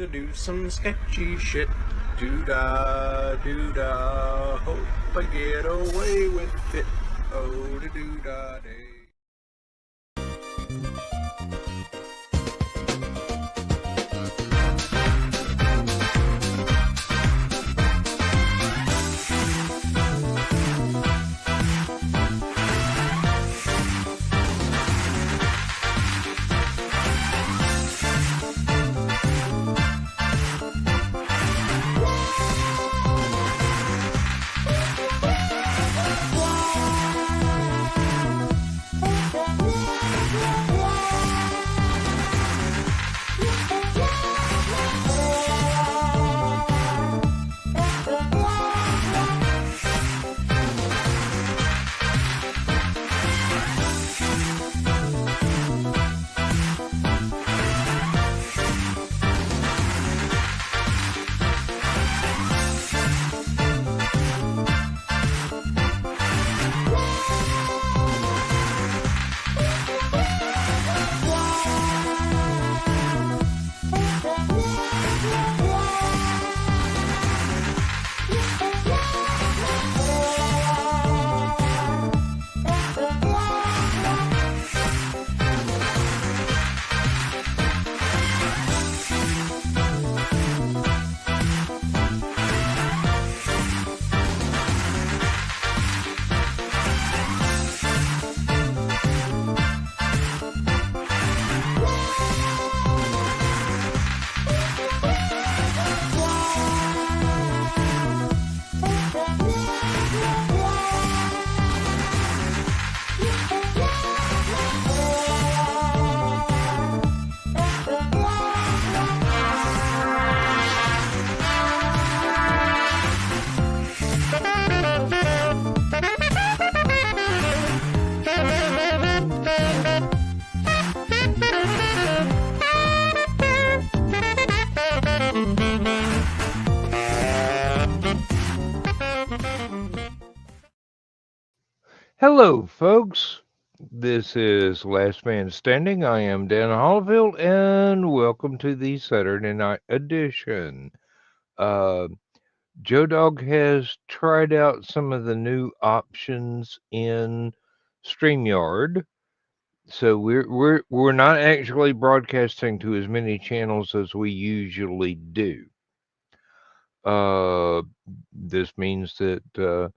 to do some sketchy shit. Doo-dah, doo-dah, hope I get away with it. Oh, da doo-dah day. Hello, folks. This is Last Man Standing. I am Dan Hollifield, and welcome to the Saturday night edition. Joe Dog has tried out some of the new options in StreamYard, so we're not actually broadcasting to as many channels as we usually do. This means that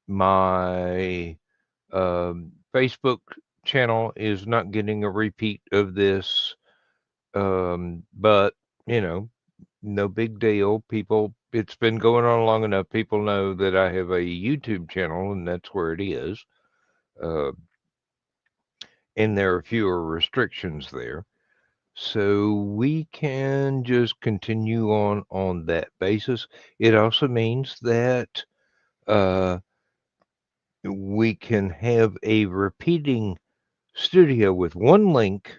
my Facebook channel is not getting a repeat of this, but no big deal. People, it's been going on long enough. People know that I have a YouTube channel, and that's where it is. And there are fewer restrictions there. So we can just continue on that basis. It also means that we can have a repeating studio with one link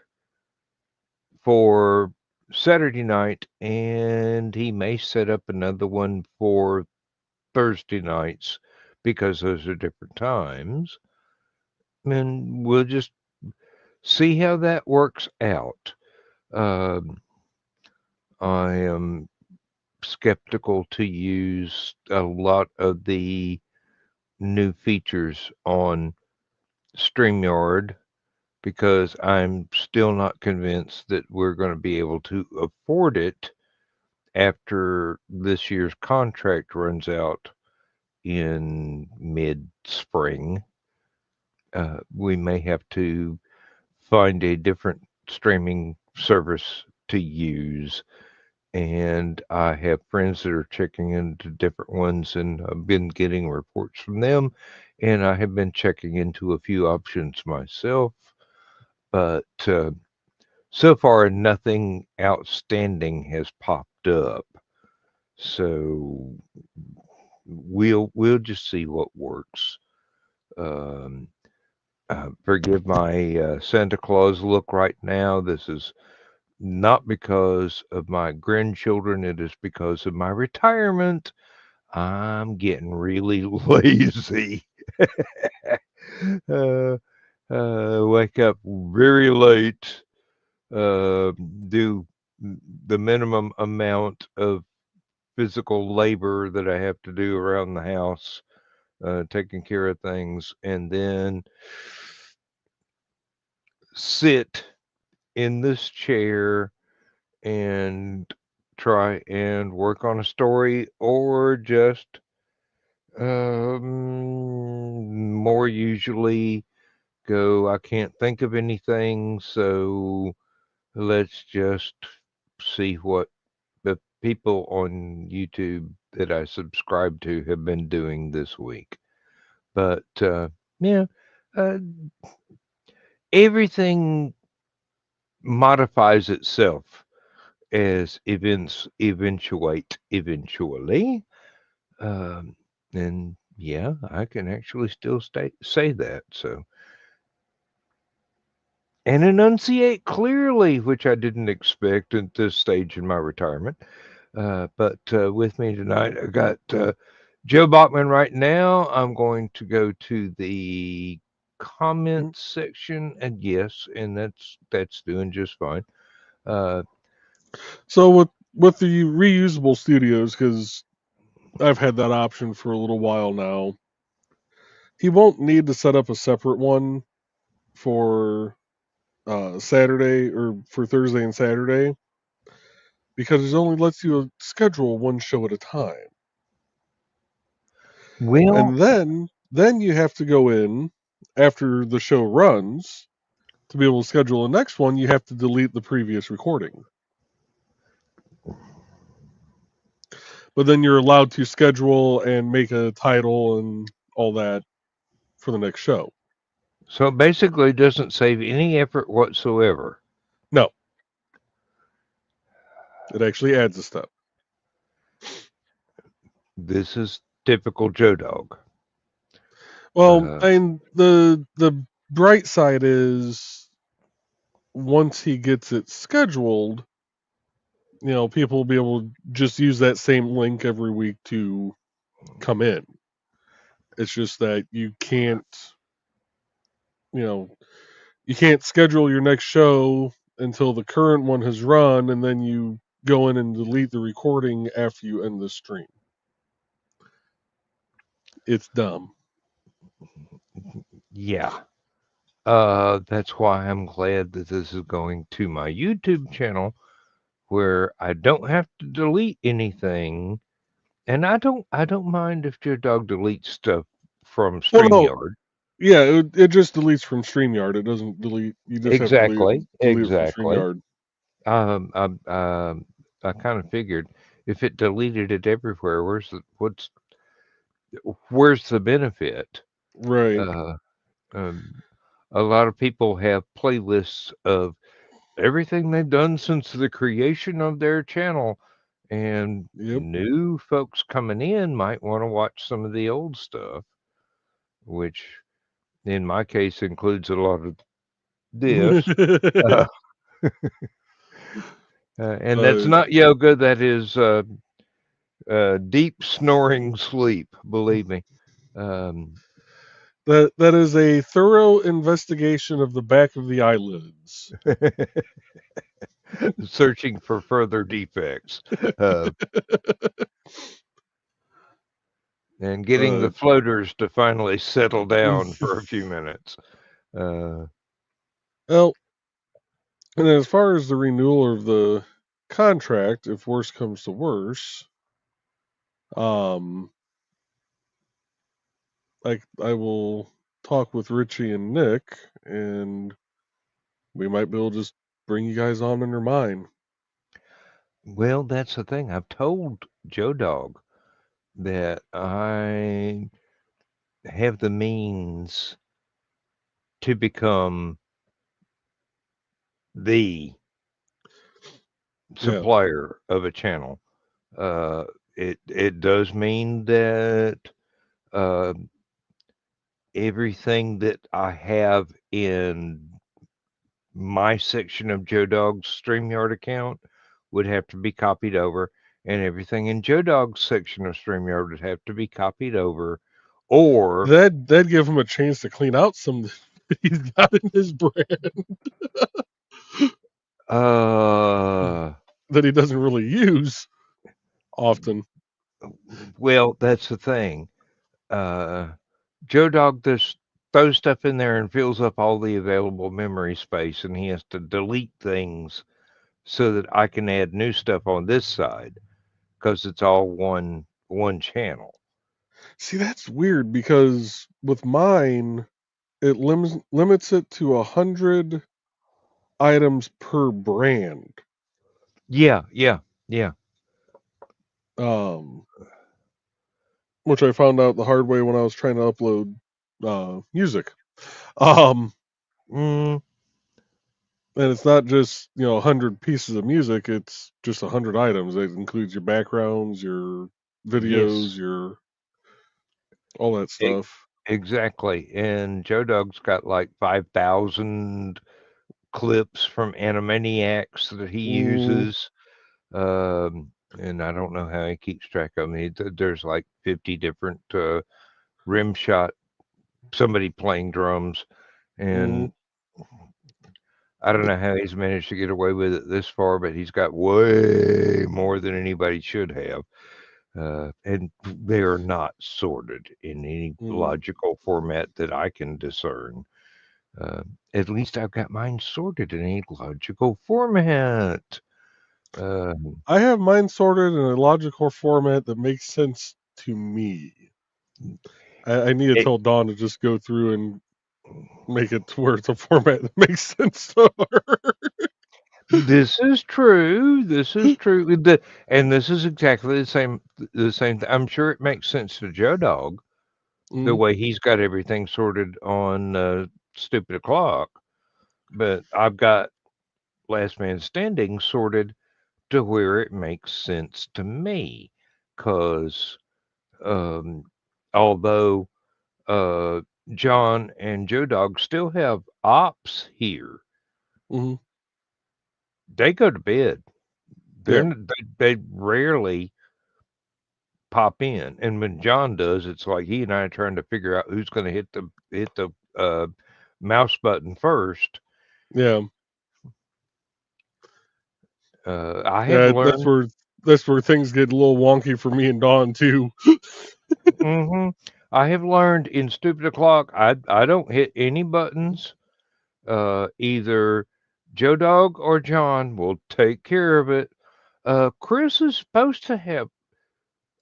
for Saturday night, and he may set up another one for Thursday nights because those are different times. And we'll just see how that works out. I am skeptical to use a lot of the new features on StreamYard because I'm still not convinced that we're going to be able to afford it after this year's contract runs out in mid-spring. We may have to find a different streaming service to use, and I have friends that are checking into different ones, and I've been getting reports from them, and I have been checking into a few options myself, but so far nothing outstanding has popped up. So we'll just see what works. Forgive my Santa Claus look right now. This is not because of my grandchildren. It is because of my retirement. I'm getting really lazy. Wake up very late. Do the minimum amount of physical labor that I have to do around the house, taking care of things, and then sit in this chair and try and work on a story, or just more usually go, I can't think of anything, so let's just see what the people on YouTube that I subscribe to have been doing this week. But yeah, uh, everything modifies itself as events eventuate eventually. Um, and yeah, I can actually still say that. So, and enunciate clearly, which I didn't expect at this stage in my retirement. But with me tonight, I got Joe Bachman right now. I'm going to go to the comments section, and yes, and that's doing just fine. Uh, So with the reusable studios, because I've had that option for a little while now, he won't need to set up a separate one for Saturday or for Thursday and Saturday because it only lets you schedule one show at a time. well, And then you have to go in after the show runs to be able to schedule the next one. You have to delete the previous recording. But then you're allowed to schedule and make a title and all that for the next show. so it basically doesn't save any effort whatsoever. No, it actually adds a step. This is typical Joe Dog. Well, Uh, and the bright side is once he gets it scheduled, people will be able to just use that same link every week to come in. It's just that you know, you can't schedule your next show until the current one has run, and then you go in and delete the recording after you end the stream. It's dumb. yeah. That's why I'm glad that this is going to my YouTube channel where I don't have to delete anything. And I don't mind if Joe Dog deletes stuff from Well, no, StreamYard. yeah, it just deletes from StreamYard. It doesn't delete. You just have to Exactly. delete it from Exactly. StreamYard. I kind of figured if it deleted it everywhere, where's the benefit? Right. Uh, um, a lot of people have playlists of everything they've done since the creation of their channel, and Yep. new folks coming in might want to watch some of the old stuff, which in my case includes a lot of this. Uh, and that's uh, not yoga, that is deep snoring sleep, believe me. Um, that is a thorough investigation of the back of the eyelids. searching for further defects. Uh, and getting Uh, the floaters to finally settle down for a few minutes. Uh, well, and as far as the renewal of the contract, if worse comes to worse, um, I will talk with Richie and Nick, and we might be able to just bring you guys on under mine. well, that's the thing. I've told Joe Dog that I have the means to become the Yeah, supplier of a channel. Uh, it does mean that uh, everything that I have in my section of Joe Dog's StreamYard account would have to be copied over, and everything in Joe Dog's section of StreamYard would have to be copied over, or that'd give him a chance to clean out some that he's got in his brand. uh, that he doesn't really use often. Well, that's the thing. Joe Dog just throws stuff in there and fills up all the available memory space, and he has to delete things so that I can add new stuff on this side because it's all one channel. See, that's weird because with mine, it limits it to 100 items per brand. Yeah. Which I found out the hard way when I was trying to upload music. Um, Mm, and it's not just 100 pieces of music; it's just 100 items. It includes your backgrounds, your videos, yes, your all that e- stuff. exactly. And Joe Dog's got like 5,000 clips from Animaniacs that he Mm, uses. And I don't know how he keeps track of them. There's like 50 different rim shot, somebody playing drums, mm, and I don't know how he's managed to get away with it this far, but he's got way more than anybody should have. And they are not sorted in any mm. logical format that I can discern. Uh, at least I've got mine sorted in a logical format. Um, I have mine sorted in a logical format that makes sense to me. I need to it, tell Dawn to just go through and make it to where it's a format that makes sense to her. this is true. This is true. And this is exactly the same. The same. I'm sure it makes sense to Joe Dog the Mm, way he's got everything sorted on Stupid O'clock, but I've got Last Man Standing sorted to where it makes sense to me, because um, although John and Joe Dog still have ops here, mm, they go to bed. yeah, They rarely pop in, and when John does, it's like he and I are trying to figure out who's going to hit the mouse button first. yeah, I have yeah. That's learned. where things get a little wonky for me and Dawn too. Hmm I have learned in Stupid O'clock. I don't hit any buttons. Either Joe Dog or John will take care of it. Chris is supposed to have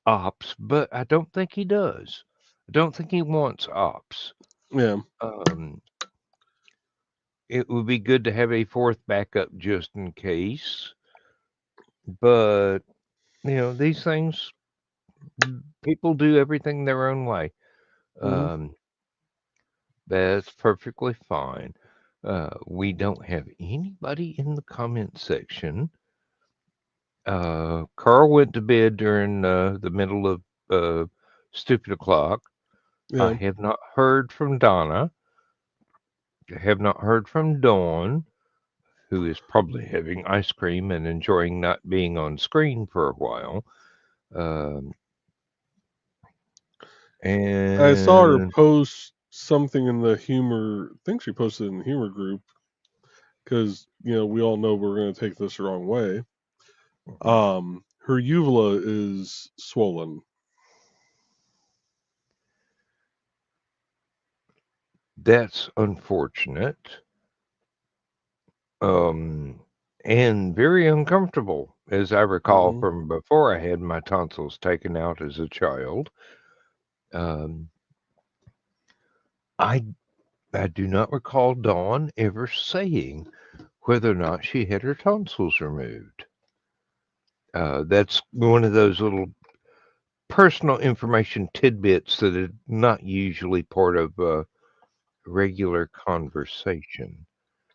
ops, but I don't think he does. I don't think he wants ops. Yeah. Um, it would be good to have a fourth backup just in case. But these things, people do everything their own way. Mm-hmm. Um, that's perfectly fine. We don't have anybody in the comment section. Carl went to bed during the middle of Stupid O'clock. I Yeah. have not heard from Donna. I have not heard from Dawn, who is probably having ice cream and enjoying not being on screen for a while. Um, I saw her and post something in the humor. I think she posted in the humor group because we all know we're going to take this the wrong way. Her uvula is swollen. that's unfortunate. Um, and very uncomfortable, as I recall Mm-hmm. from before I had my tonsils taken out as a child. Um, I I do not recall Dawn ever saying whether or not she had her tonsils removed. That's one of those little personal information tidbits that are not usually part of regular conversation.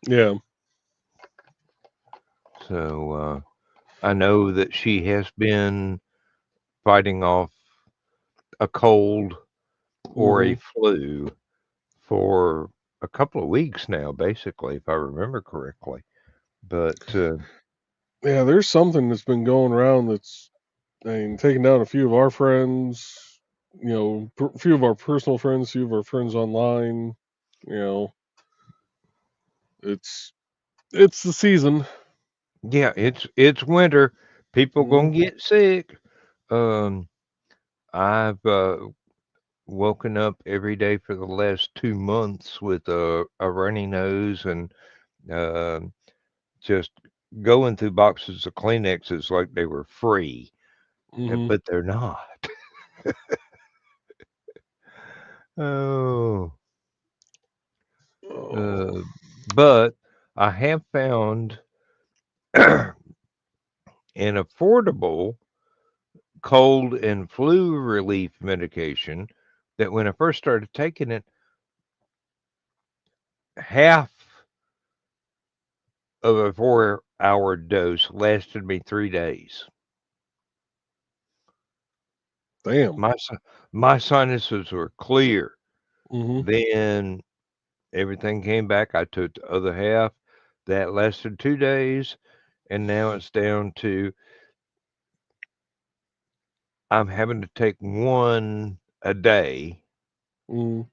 Yeah. So I know that she has been fighting off a cold or a Mm-hmm. flu for a couple of weeks now, basically, if I remember correctly. But Yeah. There's something that's been going around that's, taking down a few of our friends. A few of our personal friends, a few of our friends online. You know, it's the season. Yeah, it's winter. People Hmm. gonna get sick. Um, I've woken up every day for the last 2 months with a runny nose and um just going through boxes of Kleenexes like they were free, Hmm. but they're not. Oh, Oh, uh, but I have found an affordable cold and flu relief medication that when I first started taking it, half of a 4-hour dose lasted me 3 days. damn. My my sinuses were clear. Hmm. Then everything came back. I took the other half. That lasted 2 days, and now it's down to I'm having to take one a day, Mm.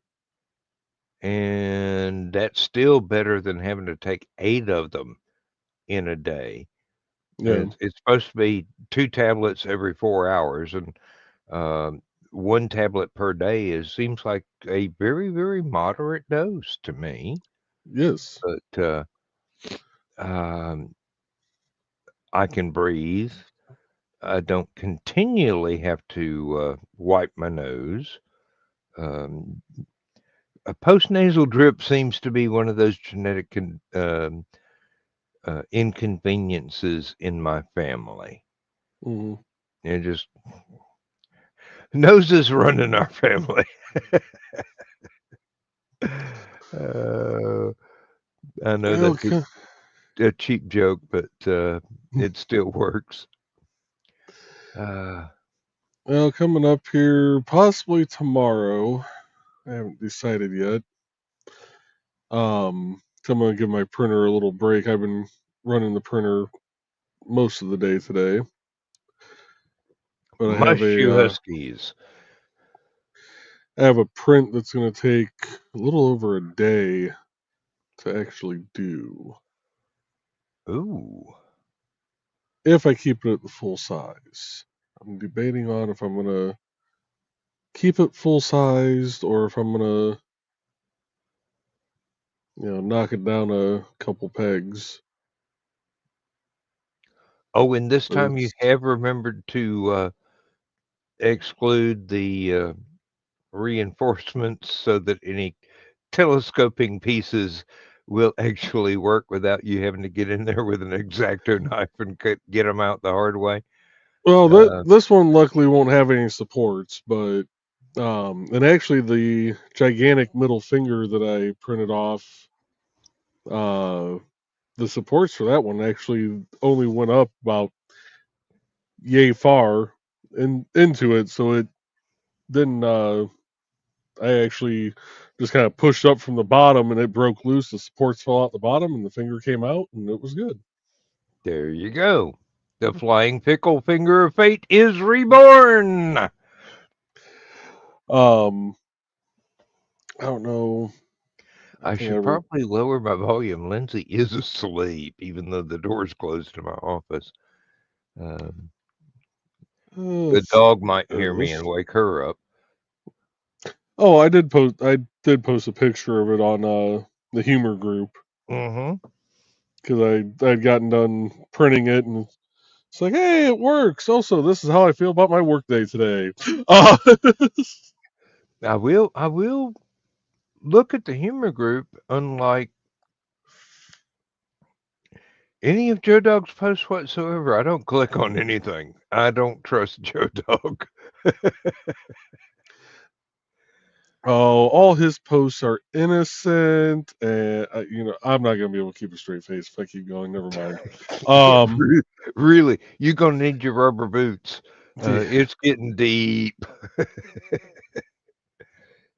and that's still better than having to take 8 of them in a day. Yeah. It's supposed to be 2 tablets every 4 hours, and um, 1 tablet per day seems like a very, very moderate dose to me. Yes. But um, I can breathe. I don't continually have to wipe my nose. Um, a postnasal drip seems to be one of those genetic inconveniences in my family. Hmm. It just noses run in our family. uh, I know Well, that's a cheap joke, but it still works. Uh, well, coming up here, possibly tomorrow. I haven't decided yet. I'm gonna give my printer a little break. I've been running the printer most of the day today, but Mushu Huskies. I have a print that's gonna take a little over a day to actually do Ooh. if I keep it at the full size. I'm debating on if I'm gonna keep it full sized or if I'm gonna knock it down a couple pegs. Oh, and this But time you it's have remembered to exclude the reinforcements so that any telescoping pieces will actually work without you having to get in there with an X-Acto knife and get them out the hard way. well, Uh, this one luckily won't have any supports, but and actually the gigantic middle finger that I printed off, uh, the supports for that one actually only went up about yay far into it, so it didn't. I actually just kind of pushed up from the bottom, and it broke loose. The supports fell out the bottom, and the finger came out, and it was good. there you go. The flying pickle finger of fate is reborn. Um, I don't know. I I think I should wrote. probably lower my volume. Lindsay is asleep, even though the door's closed to my office. Um, the Let's dog see might hear me this. and wake her up. Oh, I did post. I did post a picture of it on the humor group Mm-hmm. because I'd gotten done printing it, and it's like, hey, it works. Also, this is how I feel about my workday today. Uh, I will look at the humor group. Unlike any of Joe Dog's posts whatsoever, I don't click on anything. I don't trust Joe Dog. oh, all his posts are innocent, and I'm not gonna be able to keep a straight face if I keep going. Never mind. Yeah, Um, really, you're gonna need your rubber boots. yeah. It's getting deep.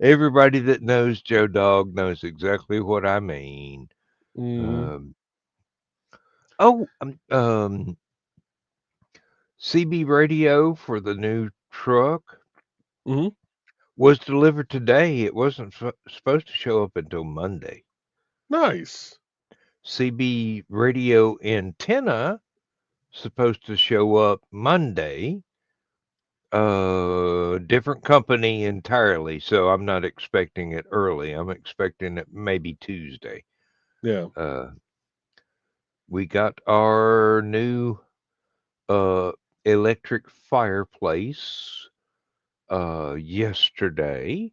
Everybody that knows Joe Dog knows exactly what I mean. Mhm. Um, oh, CB radio for the new truck Mhm. was delivered today. It wasn't supposed to show up until Monday. Nice. CB radio antenna supposed to show up Monday. Different company entirely, so I'm not expecting it early. I'm expecting it maybe Tuesday. Yeah. We got our new electric fireplace yesterday,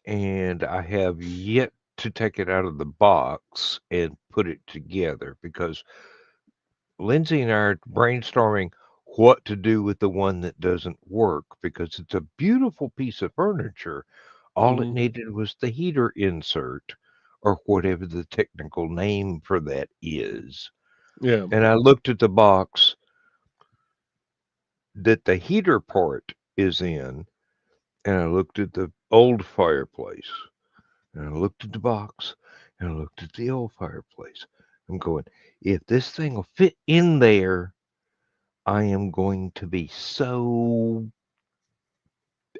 and I have yet to take it out of the box and put it together because Lindsay and I are brainstorming what to do with the one that doesn't work because it's a beautiful piece of furniture. All it Hmm. needed was the heater insert or whatever the technical name for that is. Yeah. And I looked at the box that the heater part is in, and I looked at the old fireplace, and I looked at the box, and I looked at the old fireplace. I'm going, if this thing will fit in there, I am going to be so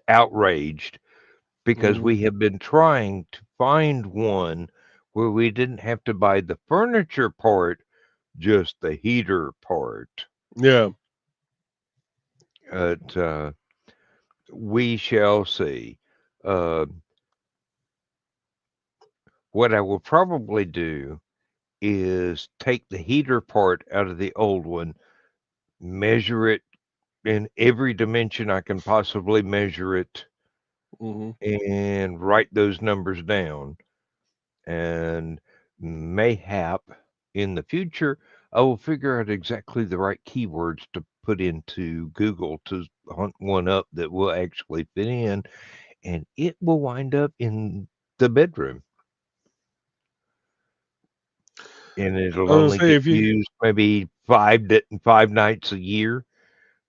outraged because Hmm. we have been trying to find one where we didn't have to buy the furniture part, just the heater part. Yeah. But we shall see. Uh, what I will probably do is take the heater part out of the old one, measure it in every dimension I can possibly measure it, Hmm. and write those numbers down. And mayhap in the future, I will figure out exactly the right keywords to put into Google to hunt one up that will actually fit in, and it will wind up in the bedroom. And it'll I was only gonna say get if you, used maybe 5 nights a year,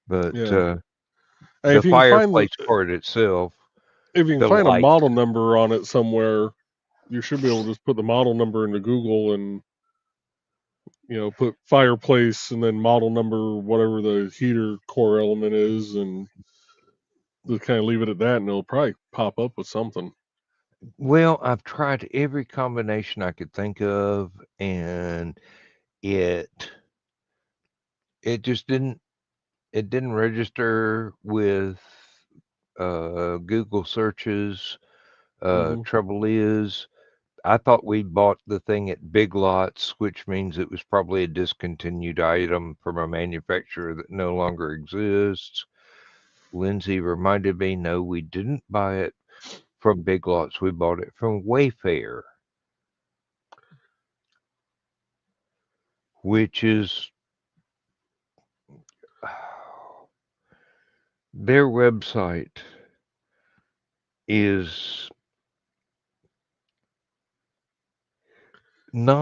but yeah, hey, the if you can find the, fireplace part itself, if you can the find a light. model number on it somewhere, you should be able to just put the model number into Google and put fireplace and then model number whatever the heater core element is, and just kind of leave it at that, and it'll probably pop up with something. Well, I've tried every combination I could think of, and it it just didn't register with Google searches. Hmm. Trouble is, I thought we bought the thing at Big Lots, which means it was probably a discontinued item from a manufacturer that no longer exists. Lindsay reminded me, no, we didn't buy it from Big Lots. We bought it from Wayfair, which is their website is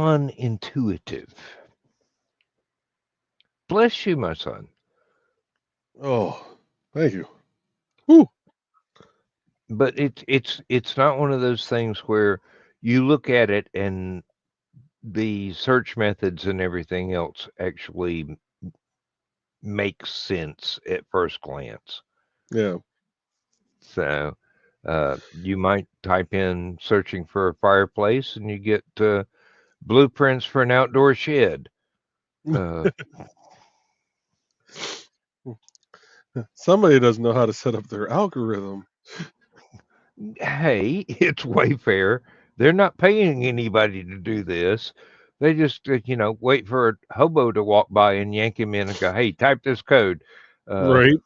non-intuitive. Bless you, my son. Oh, thank you. Whew. But it's not one of those things where you look at it and the search methods and everything else actually makes sense at first glance. Yeah. So you might type in searching for a fireplace and you get blueprints for an outdoor shed. Uh, Somebody doesn't know how to set up their algorithm. hey, it's Wayfair. They're not paying anybody to do this. They just, wait for a hobo to walk by and yank him in and go, "Hey, type this code." Uh, Right.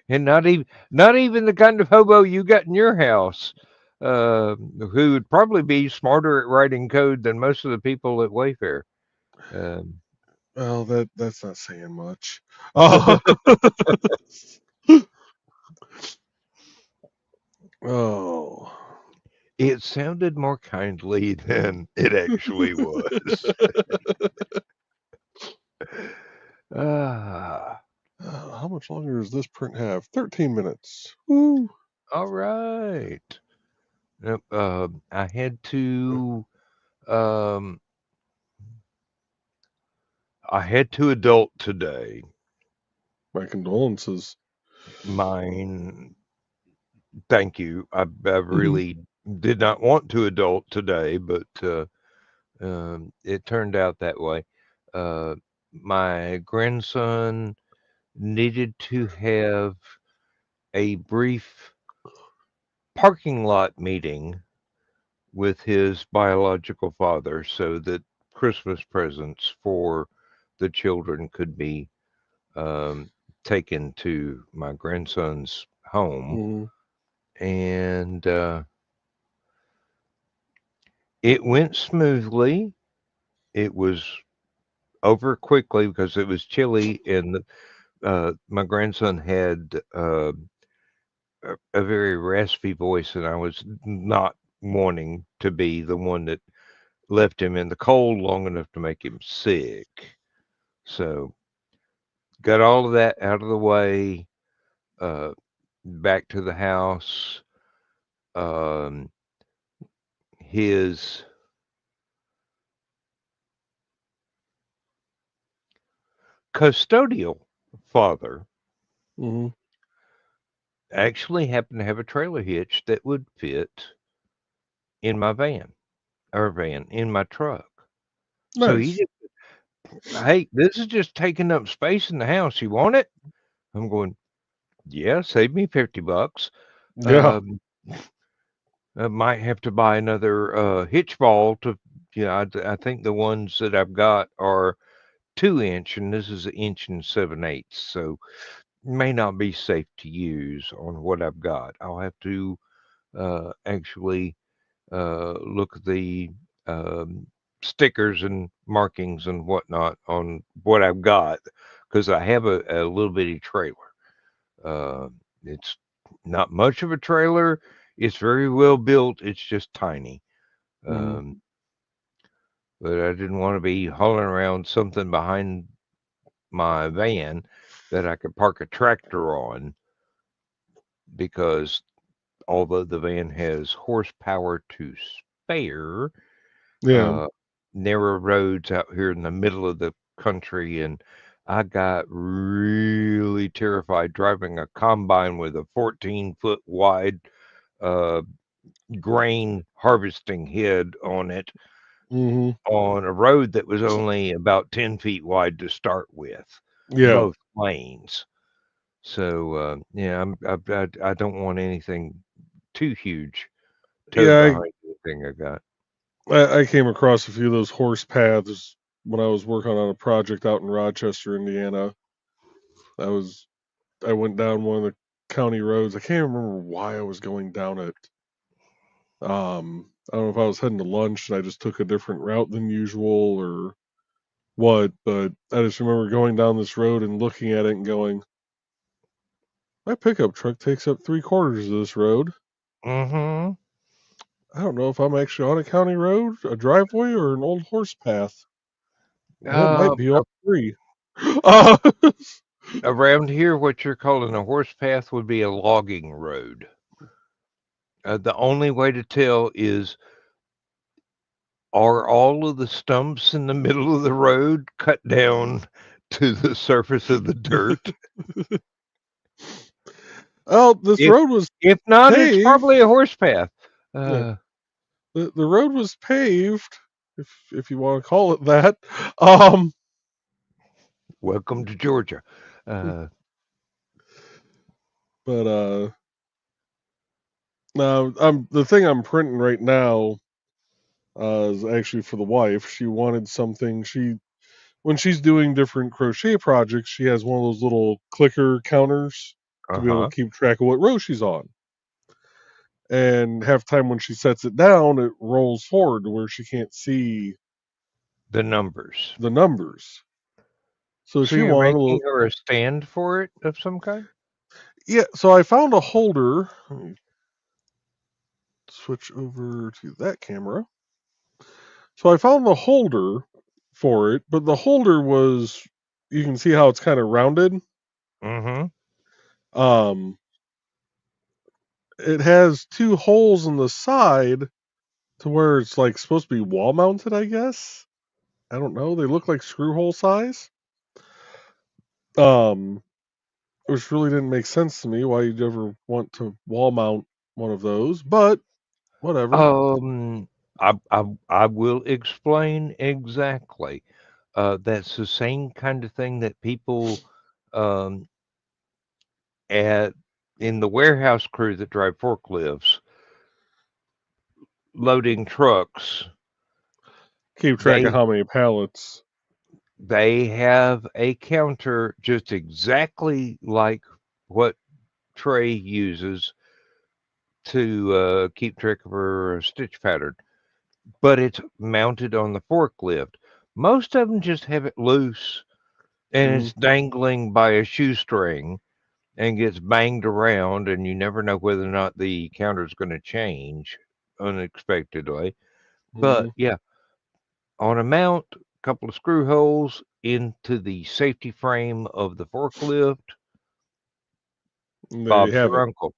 and not even the kind of hobo you got in your house, who would probably be smarter at writing code than most of the people at Wayfair. Um, Well, that's not saying much. Oh. Oh. it sounded more kindly than it actually was. Ah, How much longer does this print have? 13 minutes. Woo. all right. Yep, um, I had to adult today. My condolences. Mine, thank you. I Mhm. really did not want to adult today, but It turned out that way. Uh, my grandson needed to have a brief parking lot meeting with his biological father so that Christmas presents for the children could be um, taken to my grandson's home. Mm-hmm. And it went smoothly. It was over quickly because it was chilly, and my grandson had a very raspy voice, and I was not wanting to be the one that left him in the cold long enough to make him sick. So got all of that out of the way. Uh, Back to the house. Um, his custodial father Mm-hmm. actually happened to have a trailer hitch that would fit in my van in my truck. So he Nice. just, hey, this is just taking up space in the house. You want it? I'm going, yeah, save me $50. Yeah. Um, I might have to buy another hitch ball to, I think the ones that I've got are 2 inch, and this is an inch and 7/8. So may not be safe to use on what I've got. I'll have to actually look at the um, stickers and markings and whatnot on what I've got because I have a little bitty trailer. Uh, it's not much of a trailer. It's very well built. It's just tiny. Mm-hmm. Um, but I didn't want to be hauling around something behind my van that I could park a tractor on because although the van has horsepower to spare, Yeah. uh, narrow roads out here in the middle of the country, and I got really terrified driving a combine with a 14-foot wide uh, grain harvesting head on it Mm-hmm. on a road that was only about 10 feet wide to start with, Yeah. both lanes. So yeah, I don't want anything too huge towed Yeah. behind anything I got. I came across a few of those horse paths when I was working on a project out in Rochester, Indiana. I was I went down one of the county roads. I can't remember why I was going down it. I don't know if I was heading to lunch and I just took a different route than usual or what, but I just remember going down this road and looking at it and going, my pickup truck takes up 3/4 of this road. Mm-hmm. I don't know if I'm actually on a county road, a driveway, or an old horse path. Well, it might be all three. uh, Around here, what you're calling a horse path would be a logging road. The only way to tell is are all of the stumps in the middle of the road cut down to the surface of the dirt? well, this If road was if not, it's paved. probably a horse path. Yeah, the road was paved, if you want to call it that. Um, Welcome to Georgia. Uh, but now the thing I'm printing right now is actually for the wife. She wanted something. When she's doing different crochet projects, she has one of those little clicker counters to be able uh-huh. to keep track of what row she's on. And half the time when she sets it down, it rolls forward to where she can't see The numbers. the numbers. So So she you're wanted a making little, her a stand for it of some kind? yeah. So I found a holder. Let me switch over to that camera. So I found the holder for it, but the holder was, you can see how it's kind of rounded. Mm-hmm. Um, it has two holes in the side to where it's like supposed to be wall mounted, I guess. I don't know. They look like screw hole size. Um, which really didn't make sense to me why you'd ever want to wall mount one of those, but whatever. Um, I will explain exactly. That's the same kind of thing that people um, at in the warehouse crew that drive forklifts, loading trucks. Keep track of They how many pallets. they have a counter just exactly like what Trey uses to keep track of her stitch pattern, but it's mounted on the forklift. Most of them just have it loose and Hmm. it's dangling by a shoestring and gets banged around, and you never know whether or not the counter's going to change unexpectedly. Hmm. But yeah, on a mount, a couple of screw holes into the safety frame of the forklift. And there you Bob's have your it. uncle.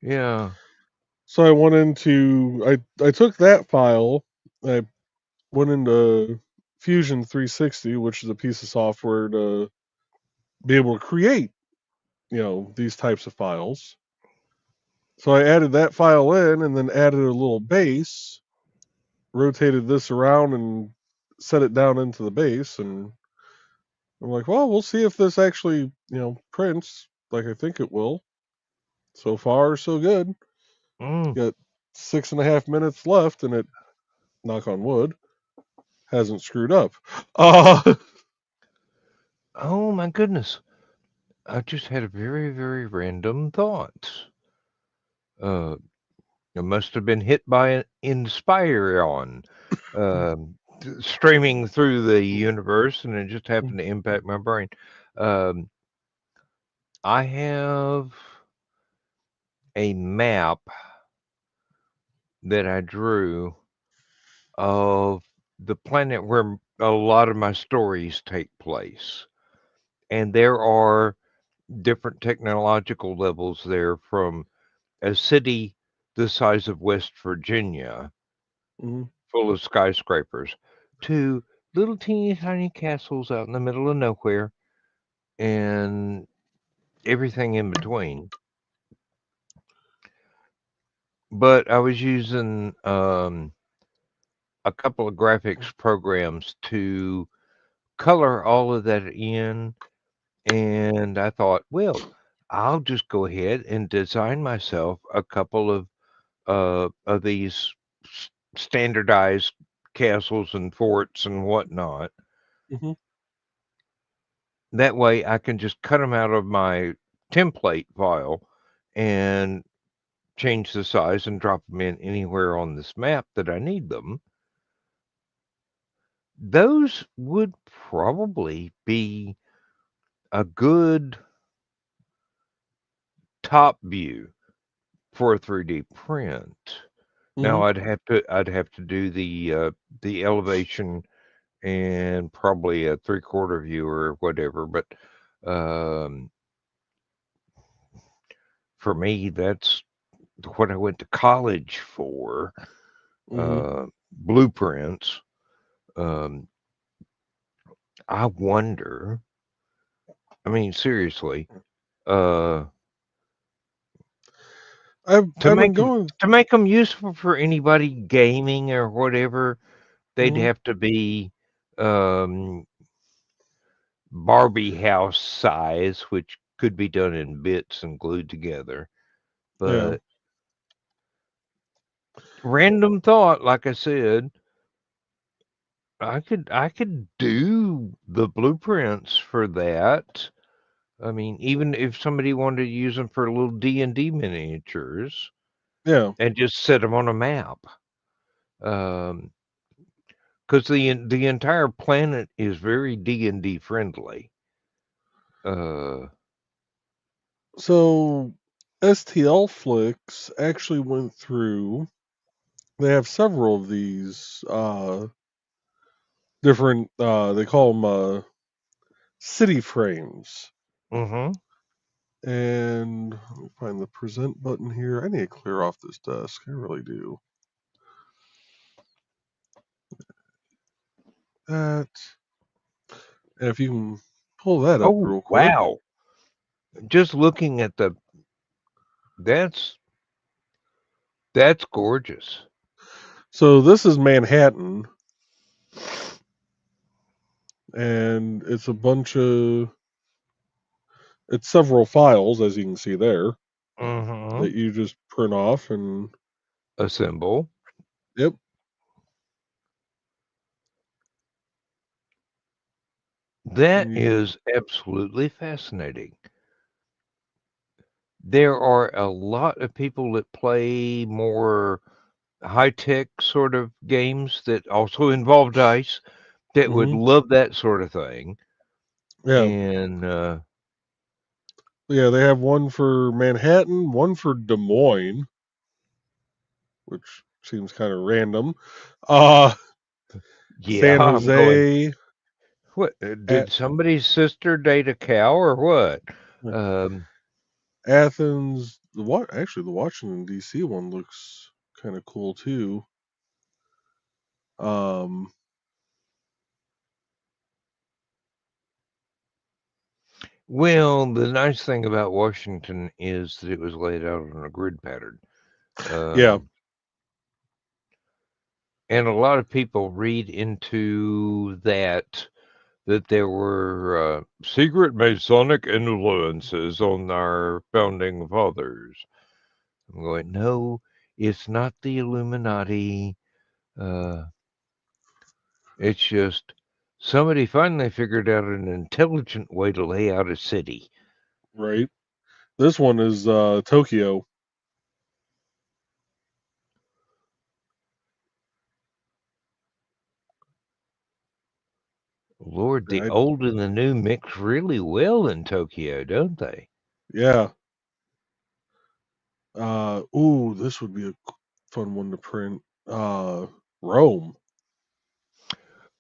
Yeah. So I went into I took that file. I went into Fusion 360, which is a piece of software to be able to create, these types of files. So I added that file in and then added a little base, rotated this around and set it down into the base. And I'm like, well, we'll see if this actually, prints like I think it will. So far, so good. Mm. Got 6.5 minutes left, and it, knock on wood, hasn't screwed up. Uh, Oh my goodness. I just had a very, very random thought. Uh, it must have been hit by an Inspiron, streaming through the universe, and it just happened to impact my brain. Um, I have a map that I drew of the planet where a lot of my stories take place. And there are different technological levels there, from a city the size of West Virginia, mhm, full of skyscrapers, to little teeny tiny castles out in the middle of nowhere and everything in between. But I was using a couple of graphics programs to color all of that in. And I thought, well, I'll just go ahead and design myself a couple of these standardized castles and forts and whatnot. mhm. That way, I can just cut them out of my template file and change the size and drop them in anywhere on this map that I need them. Those would probably be a good top view for a 3D print. Now Mhm. I'd have to do the elevation and probably a three-quarter view or whatever, but um, for me, that's what I went to college for. Mhm. Blueprints. Um, I wonder. I mean, seriously, uh, to I've been make them going. to make them useful for anybody gaming or whatever, they'd Mhm. have to be um, Barbie house size, which could be done in bits and glued together. Yeah. But random thought, like I said, I could do the blueprints for that. I mean, even if somebody wanted to use them for little D&D miniatures Yeah. and just set them on a map. Um, because the entire planet is very D&D friendly. Uh, So STL Flicks actually went through. They have several of these different. They call them city frames. mm-hmm. And let me find the present button here. I need to clear off this desk. I really do. That. And if you can pull that up Oh, real quick. wow. Just looking at that's gorgeous. So this is Manhattan, and it's it's several files, as you can see there, that you just print off and Assemble. yep. That You, is absolutely fascinating. There are a lot of people that play more high-tech sort of games that also involve dice that would love that sort of thing. yeah, And yeah. They have one for Manhattan, one for Des Moines, which seems kind of random. yeah, San I'm going, Jose, what, at did somebody's sister date a cow or what? Athens. Actually, the Washington D.C. one looks kind of cool too. Um, Well, the nice thing about Washington is that it was laid out on a grid pattern. yeah, And a lot of people read into that there were secret Masonic influences on our founding fathers. I'm going, no, it's not the Illuminati. It's just somebody finally figured out an intelligent way to lay out a city. right. This one is Tokyo. Lord, the I, old and the new mix really well in Tokyo, don't they? yeah. Ooh, this would be a fun one to print. Rome.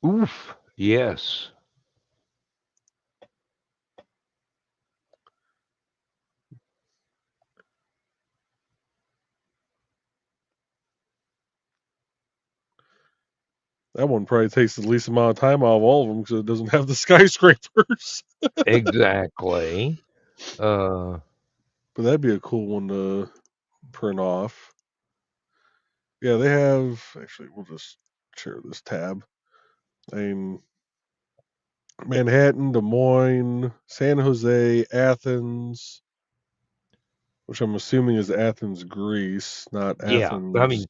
Oof, yes. That one probably takes the least amount of time out of all of them because it doesn't have the skyscrapers. Exactly. But that'd be a cool one to print off. Yeah, they have. Actually, we'll just share this tab. I mean, Manhattan, Des Moines, San Jose, Athens, which I'm assuming is Athens, Greece, not Yeah, I Athens. mean,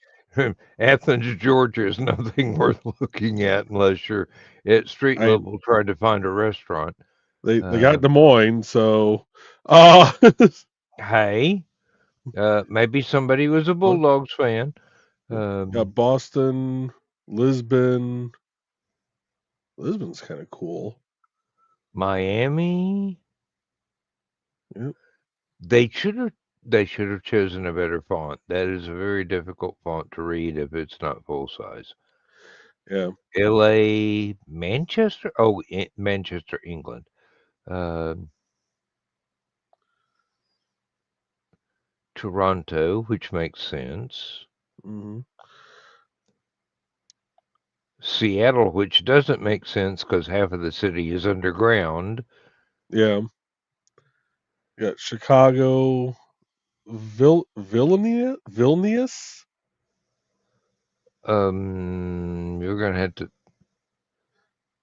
Athens, Georgia is nothing worth looking at unless you're at street I level trying to find a restaurant. they got Uh, Des Moines, so uh hey, maybe somebody was a what? Bulldogs fan. Got Boston, Lisbon. Lisbon's kind of cool. Miami. Yep. They should have chosen a better font. That is a very difficult font to read if it's not full size. Yeah. L.A., Manchester. Oh, Manchester, England. Toronto, which makes sense. hmm Seattle, which doesn't make sense because half of the city is underground. Yeah. Got Chicago, Vilnius. You're gonna have to.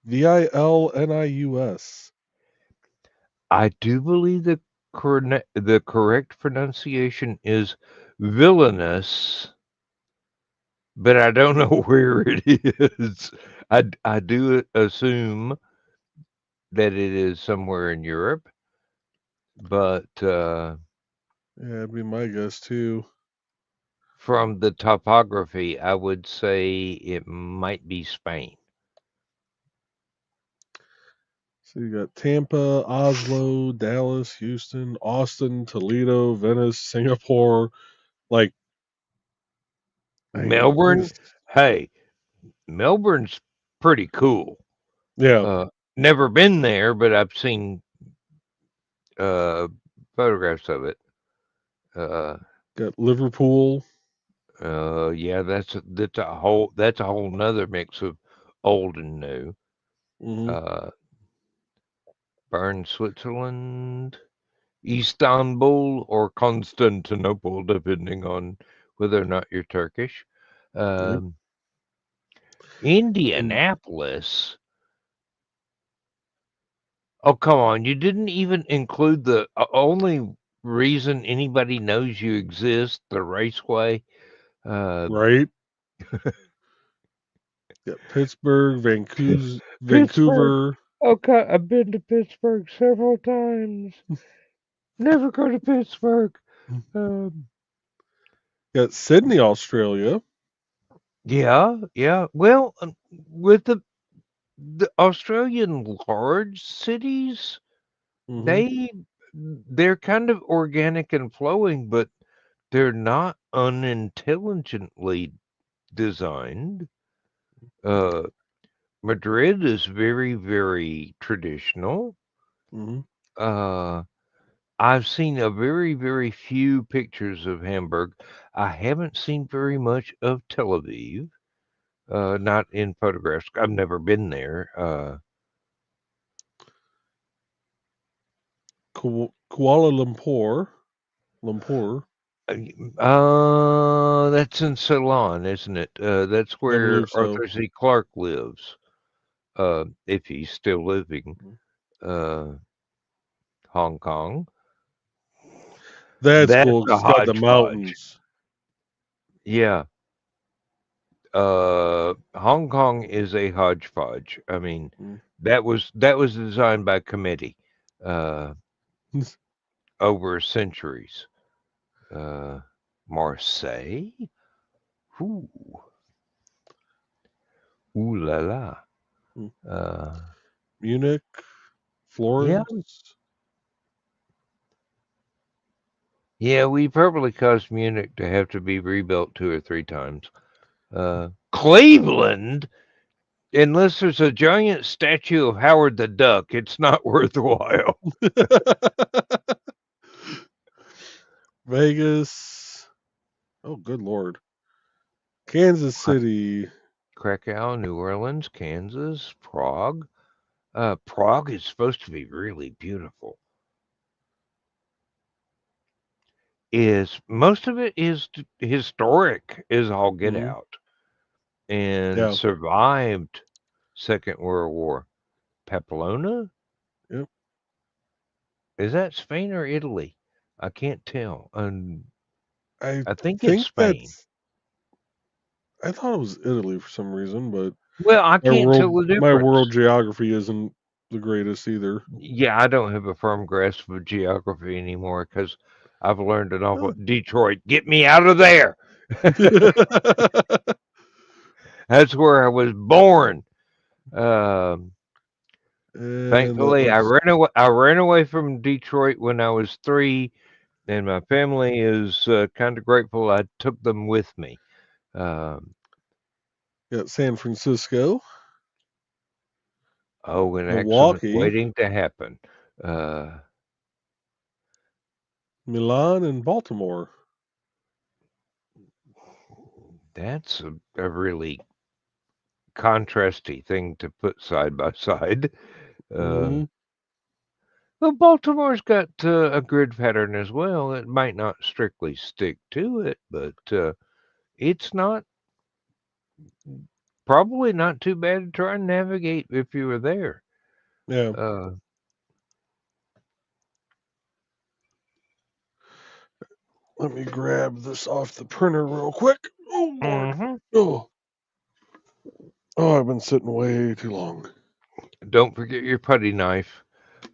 Vilnius. I do believe the correct pronunciation is villainous, but I don't know where it is. I do assume that it is somewhere in Europe, but Yeah, that'd be my guess too. from the topography, I would say it might be Spain. So you got Tampa, Oslo, Dallas, Houston, Austin, Toledo, Venice, Singapore. Like, I mean, Melbourne, hey, Melbourne's pretty cool. yeah, Never been there, but I've seen uh, photographs of it. got Liverpool. Yeah, that's a whole nother mix of old and new. hmm Uh, Bern, Switzerland, Istanbul, or Constantinople, depending on whether or not you're Turkish. Yep. Indianapolis. Oh, come on. You didn't even include the only reason anybody knows you exist, the raceway. Right? Yeah, Pittsburgh, Pittsburgh. Vancouver. Okay, I've been to Pittsburgh several times. Never go to Pittsburgh. Um, Yeah, Sydney, Australia. yeah. Well, with the Australian large cities, Hmm. they're kind of organic and flowing, but they're not unintelligently designed. Uh, Madrid is very, very traditional. Hmm. Uh, I've seen a very, very few pictures of Hamburg. I haven't seen very much of Tel Aviv, not in photographs. I've never been there. Kuala Lumpur. Lumpur. That's in Ceylon, isn't it? That's I where believe so. Arthur C. Clarke lives, if he's still living. Uh, Hong Kong. That's That's cool a because it's got the hodgepodge. mountains. Yeah. Hong Kong is a hodgepodge. I mean, Mm. that was designed by committee, uh, over centuries. Uh, Marseille. Ooh, ooh la la. Mm. Uh, Munich, yeah, Florence. yeah. We probably caused Munich to have to be rebuilt 2 or 3 times. Cleveland. Unless there's a giant statue of Howard the Duck, it's not worthwhile. Vegas. Oh, good lord. Kansas City. Krakow, New Orleans, Kansas, Prague. Prague is supposed to be really beautiful. Is most of it is historic, is all get Hmm. out, and Yeah. survived Second World War. Pamplona, Yep. is that Spain or Italy? I can't tell. I I think it's think Spain. that's. I thought it was Italy for some reason, but Well, I can't tell the my world difference. geography isn't the greatest either. Yeah, I don't have a firm grasp of geography anymore because I've learned an awful. Huh. Detroit, get me out of there. That's where I was born. Um, And Thankfully, I ran away from Detroit when I was 3, and my family is kind of grateful I took them with me. Um, got San Francisco, oh, an accident Milwaukee, waiting to happen. Uh, Milan, and Baltimore. that's a really contrasty thing to put side by side. Uh, Hmm. well, Baltimore's got a grid pattern as well. It might not strictly stick to it, but it's not probably not too bad to try and navigate if you were there. Yeah. Uh, Let me grab this off the printer real quick. Oh lord. mhm. Oh. Oh, I've been sitting way too long. Don't forget your putty knife.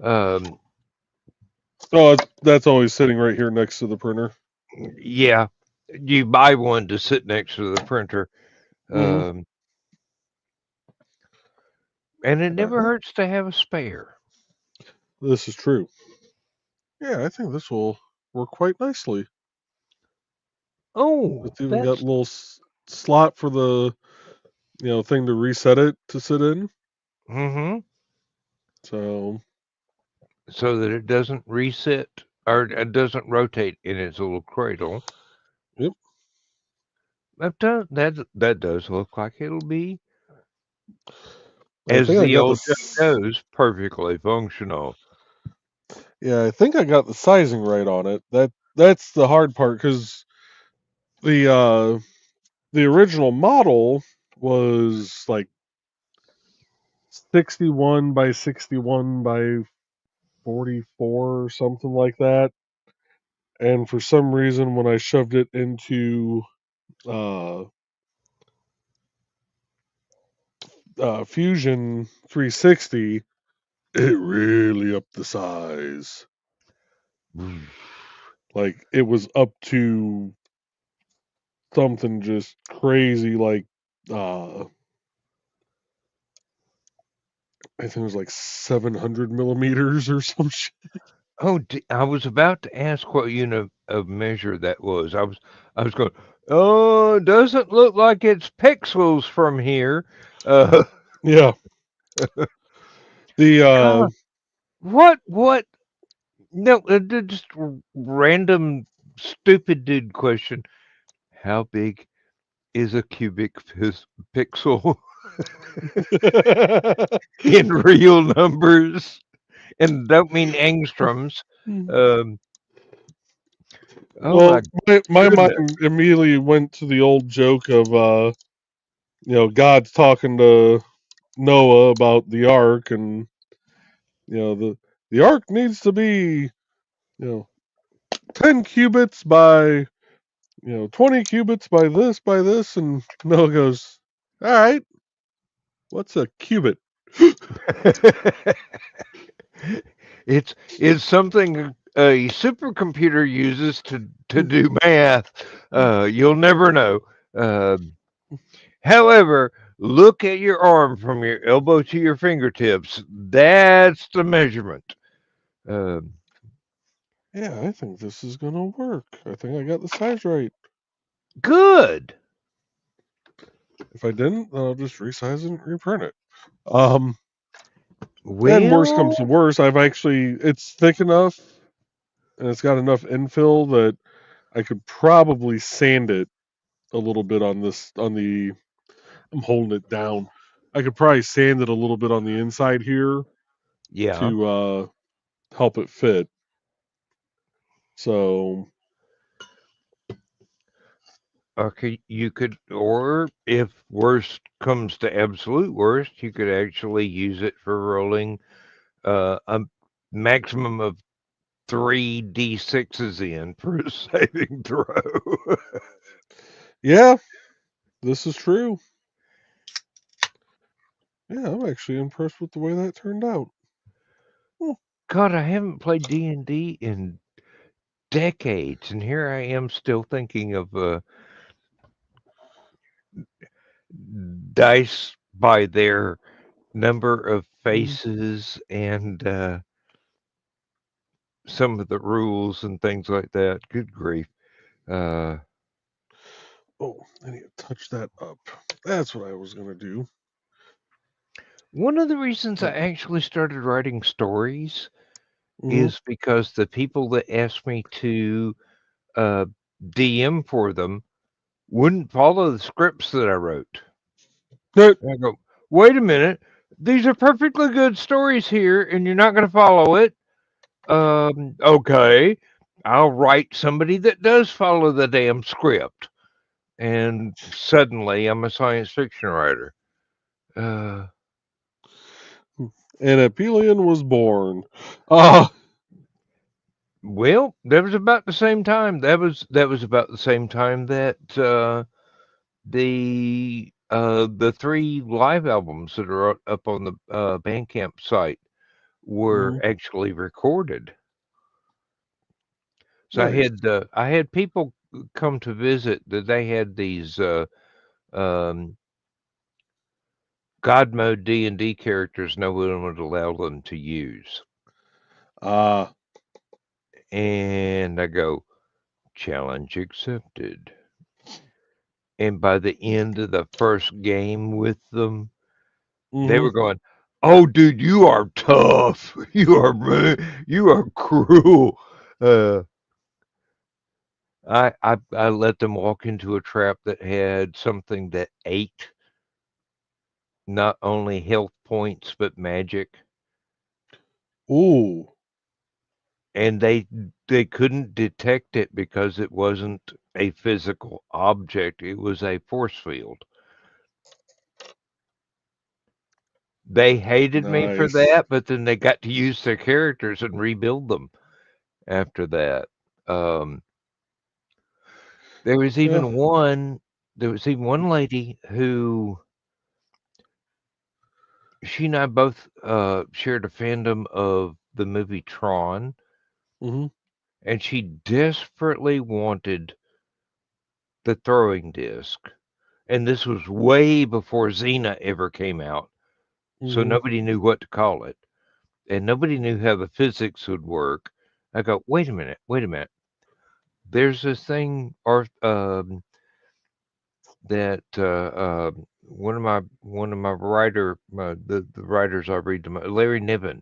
Um, Oh, that's always sitting right here next to the printer. yeah, you buy one to sit next to the printer, Hmm. um, and it never hurts to have a spare. This is true. Yeah, I think this will work quite nicely. Oh, It's even got a that's little slot for the thing to reset it to sit in. mm-hmm. So So that it doesn't reset or it doesn't rotate in its little cradle. yep. That does look like it'll be, I as think I the got old joke this. goes, perfectly functional. Yeah, I think I got the sizing right on it. That's the hard part because the original model was like 61 by 61 by 44 or something like that. And for some reason, when I shoved it into Fusion 360, it really upped the size. Like it was up to something just crazy, like I think it was like 700 millimeters or some shit. Oh, I was about to ask what unit of measure that was. I was going, oh, doesn't look like it's pixels from here. Uh, Yeah. The God, what? No, just random stupid dude question. How big is a cubic pixel in real numbers? And don't mean angstroms. Um, oh well, my my goodness. mind immediately went to the old joke of God's talking to Noah about the ark, and the ark needs to be 10 cubits by 20 cubits by this, and Noah goes, all right, what's a cubit? It's something a supercomputer uses to do math. You'll never know. Um However, look at your arm from your elbow to your fingertips. That's the measurement. Um Yeah, I think this is gonna work. I think I got the size right. Good. If I didn't, then I'll just resize it and reprint it. Um, and worst comes to Well, worst, it's thick enough and it's got enough infill that I could probably sand it a little bit I'm holding it down. I could probably sand it a little bit on the inside here yeah. to help it fit. So Okay, you could, or if worst comes to absolute worst, you could actually use it for rolling a maximum of 3d6s in for a saving throw. yeah, this is true. Yeah, I'm actually impressed with the way that turned out. Hmm. God, I haven't played D&D in decades, and here I am still thinking of dice by their number of Mhm. faces and some of the rules and things like that. Good grief. Uh, Oh, I need to touch that up. That's what I was gonna do. One of the reasons I Oh. actually started writing stories Mm-hmm. is because the people that asked me to uh, DM for them wouldn't follow the scripts that I wrote. And I go, wait a minute, these are perfectly good stories here, and you're not going to follow it. Okay, I'll write somebody that does follow the damn script. And suddenly I'm a science fiction writer. Uh, And Aphelion was born. Ah, well, that was about the same time. That was about the same time that the three live albums that are up on the Bandcamp site were mhm, actually recorded. So nice. I had people come to visit that they had these um, God mode D&D characters no one would allow them to use, Ah, and I go challenge accepted. And by the end of the first game with them, they mm-hmm. were going, "Oh, dude, you are tough. You are cruel." Uh, I let them walk into a trap that had something that ate not only health points but magic, Ooh, and they couldn't detect it because it wasn't a physical object; it was a force field. They hated me for Nice. that, but then they got to use their characters and rebuild them after that. Um, there was Yeah. even one. There was even one lady who she and I both shared a fandom of the movie Tron, Mm-hmm. and she desperately wanted the throwing disc. And this was way before Xena ever came out, so Mm-hmm. nobody knew what to call it, and nobody knew how the physics would work. I go, wait a minute, wait a minute. There's this thing, or that one of my the writers I read them, Larry Niven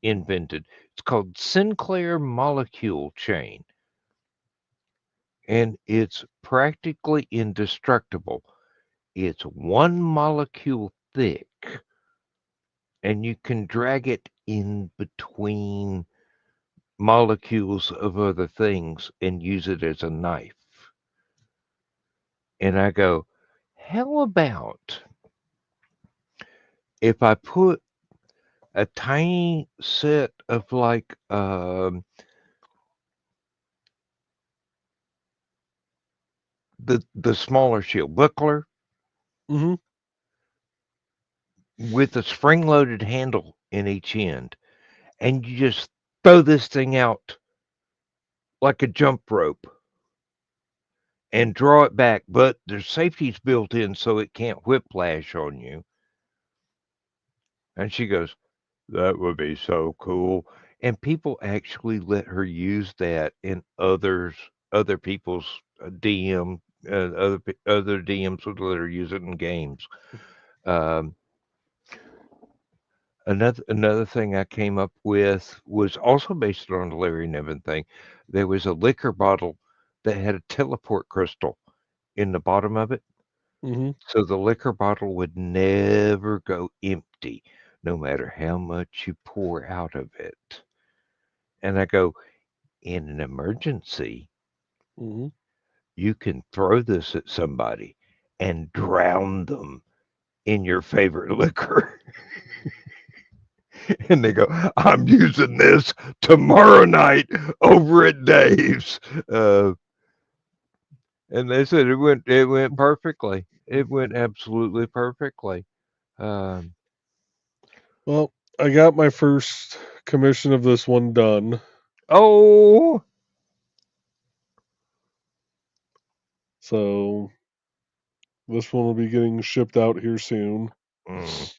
invented. It's called Sinclair Molecule Chain, and it's practically indestructible. It's one molecule thick, and you can drag it in between molecules of other things and use it as a knife. And I go, how about if I put a tiny set of like the smaller shield buckler Mm-hmm. with a spring loaded handle in each end, and you just throw this thing out like a jump rope and draw it back, but there's safeties built in so it can't whiplash on you. And she goes, that would be so cool. And people actually let her use that in other people's DM. Other DMs would let her use it in games. Um, another thing I came up with was also based on the Larry Niven thing. There was a liquor bottle that had a teleport crystal in the bottom of it, Mm-hmm. so the liquor bottle would never go empty, no matter how much you pour out of it. And I go, in an emergency, Mm-hmm. you can throw this at somebody and drown them in your favorite liquor. And they go, I'm using this tomorrow night over at Dave's. And they said it went perfectly. It went absolutely perfectly. Um, Well, I got my first commission of this one done. oh, So this one will be getting shipped out here soon. mm.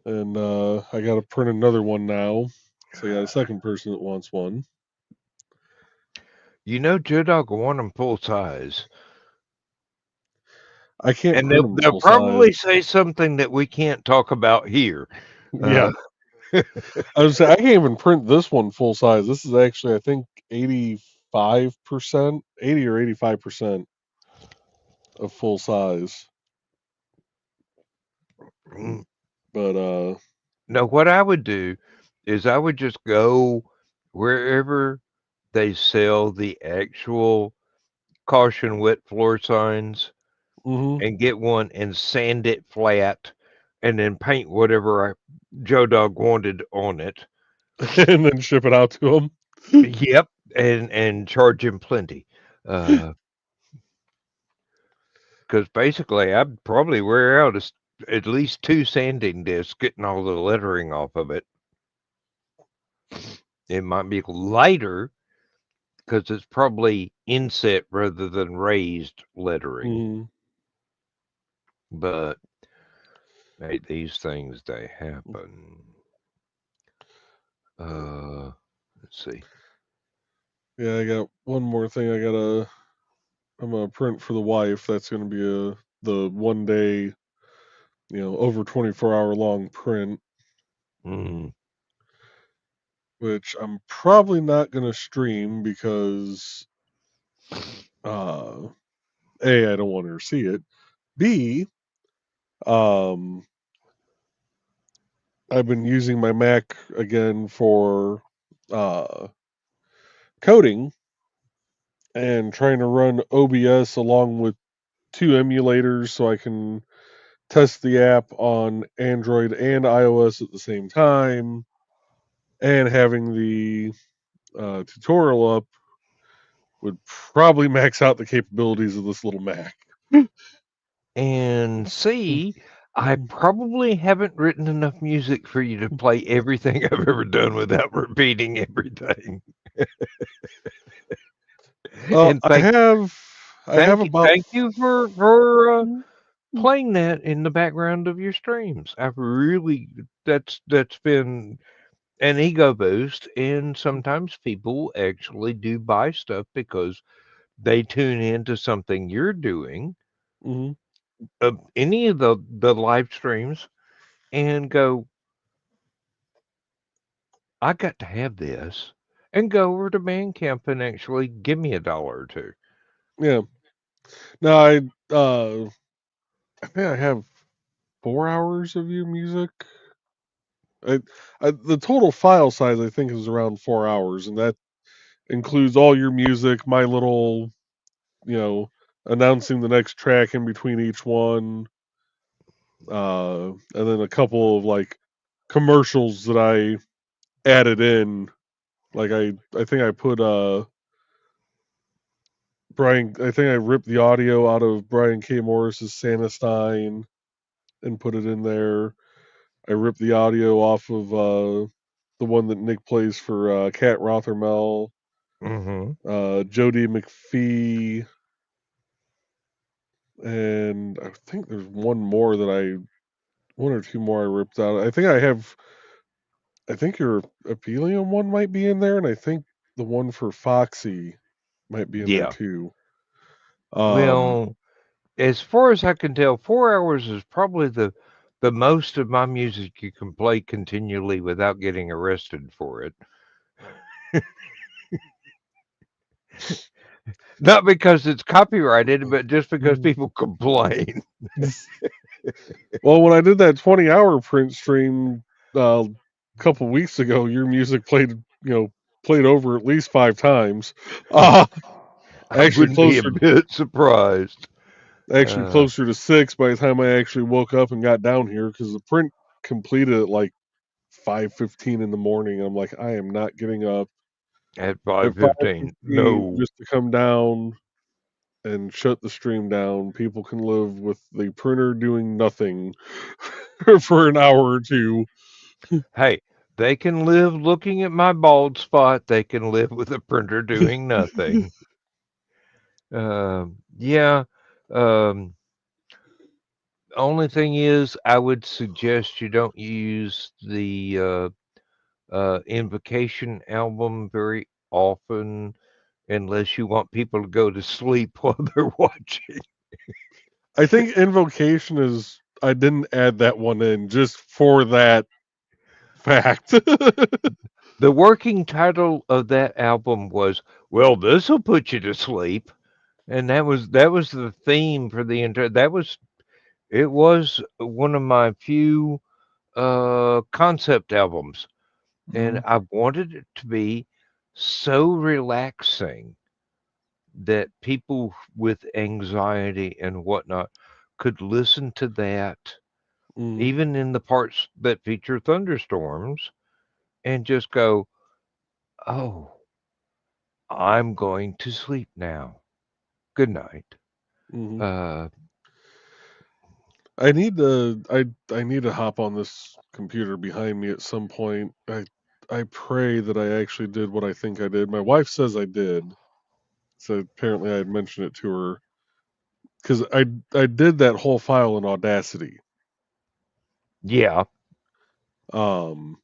And I got to print another one now. So I got a second person that wants one. Joe Dog will want them full size. I can't And print they'll, them they'll full size. probably say something that we can't talk about here. Yeah. I was saying, I can't even print this one full size. This is actually, I think, 85%, 80 or 85% of full size. Mm. But No, what I would do is I would just go wherever they sell the actual caution wet floor signs mm-hmm. and get one and sand it flat and then paint whatever Joe Dog wanted on it. And then ship it out to them. Yep, and charge him plenty. Because basically, I'd probably wear out at least 2 sanding discs getting all the lettering off of it. It might be lighter because it's probably inset rather than raised lettering. Mm-hmm. But hey, these things they happen. Let's see. Yeah, I got one more thing I'm gonna print for the wife. That's gonna be the 1 day, over 24-hour long print, Mm. which I'm probably not gonna stream because A, I don't want her to see it. B, um I've been using my Mac again for coding and trying to run OBS along with 2 emulators so I can test the app on Android and iOS at the same time, and having the tutorial up would probably max out the capabilities of this little Mac. And C, I probably haven't written enough music for you to play everything I've ever done without repeating everything. And I have about thank you for playing that in the background of your streams. I've really that's been an ego boost, and sometimes people actually do buy stuff because they tune into something you're doing, Mhm. any of the live streams, and go, I got to have this, and go over to Bandcamp and actually give me $1 or two. Yeah. No, I think I have 4 hours of your music. The total file size I think is around 4 hours, and that includes all your music, my little, announcing the next track in between each one, and then a couple of like commercials that I added in. Like I think I put Brian. I think I ripped the audio out of Brian K. Morris's Santa Stein and put it in there. I ripped the audio off of the one that Nick plays for Cat Rothermel, Mm-hmm. Jody McPhee, and I think there's one or two more I ripped out. I think your Aphelion one might be in there, and I think the one for Foxy might be in there Yeah. too. Well, as far as I can tell, 4 hours is probably the most of my music you can play continually without getting arrested for it. Not because it's copyrighted, but just because people complain. Well, when I did that 20-hour print stream a couple weeks ago, your music played over at least 5 times. Uh, I actually wouldn't be a closer bit surprised. actually Uh, closer to 6 by the time I actually woke up and got down here, because the print completed at like 5:15 in the morning. I'm like, I am not getting up at at 5:15, 5:15 no. just to come down and shut the stream down. People can live with the printer doing nothing for an hour or two. Hey, they can live looking at my bald spot. They can live with a printer doing nothing. Yeah. Um, only thing is, I would suggest you don't use the Invocation album very often unless you want people to go to sleep while they're watching. I think Invocation is. I didn't add that one in just for that fact. The working title of that album was, "Well, this'll put you to sleep." And that was the theme for the entire it was one of my few concept albums, and Mhm, I wanted it to be so relaxing that people with anxiety and whatnot could listen to that, mhm, even in the parts that feature thunderstorms, and just go, "Oh, I'm going to sleep now. Good night." mhm. Uh, I need to hop on this computer behind me at some point. I pray that I actually did what I think I did. My wife says I did, so apparently I had mentioned it to her, because I did that whole file in Audacity. yeah. Um,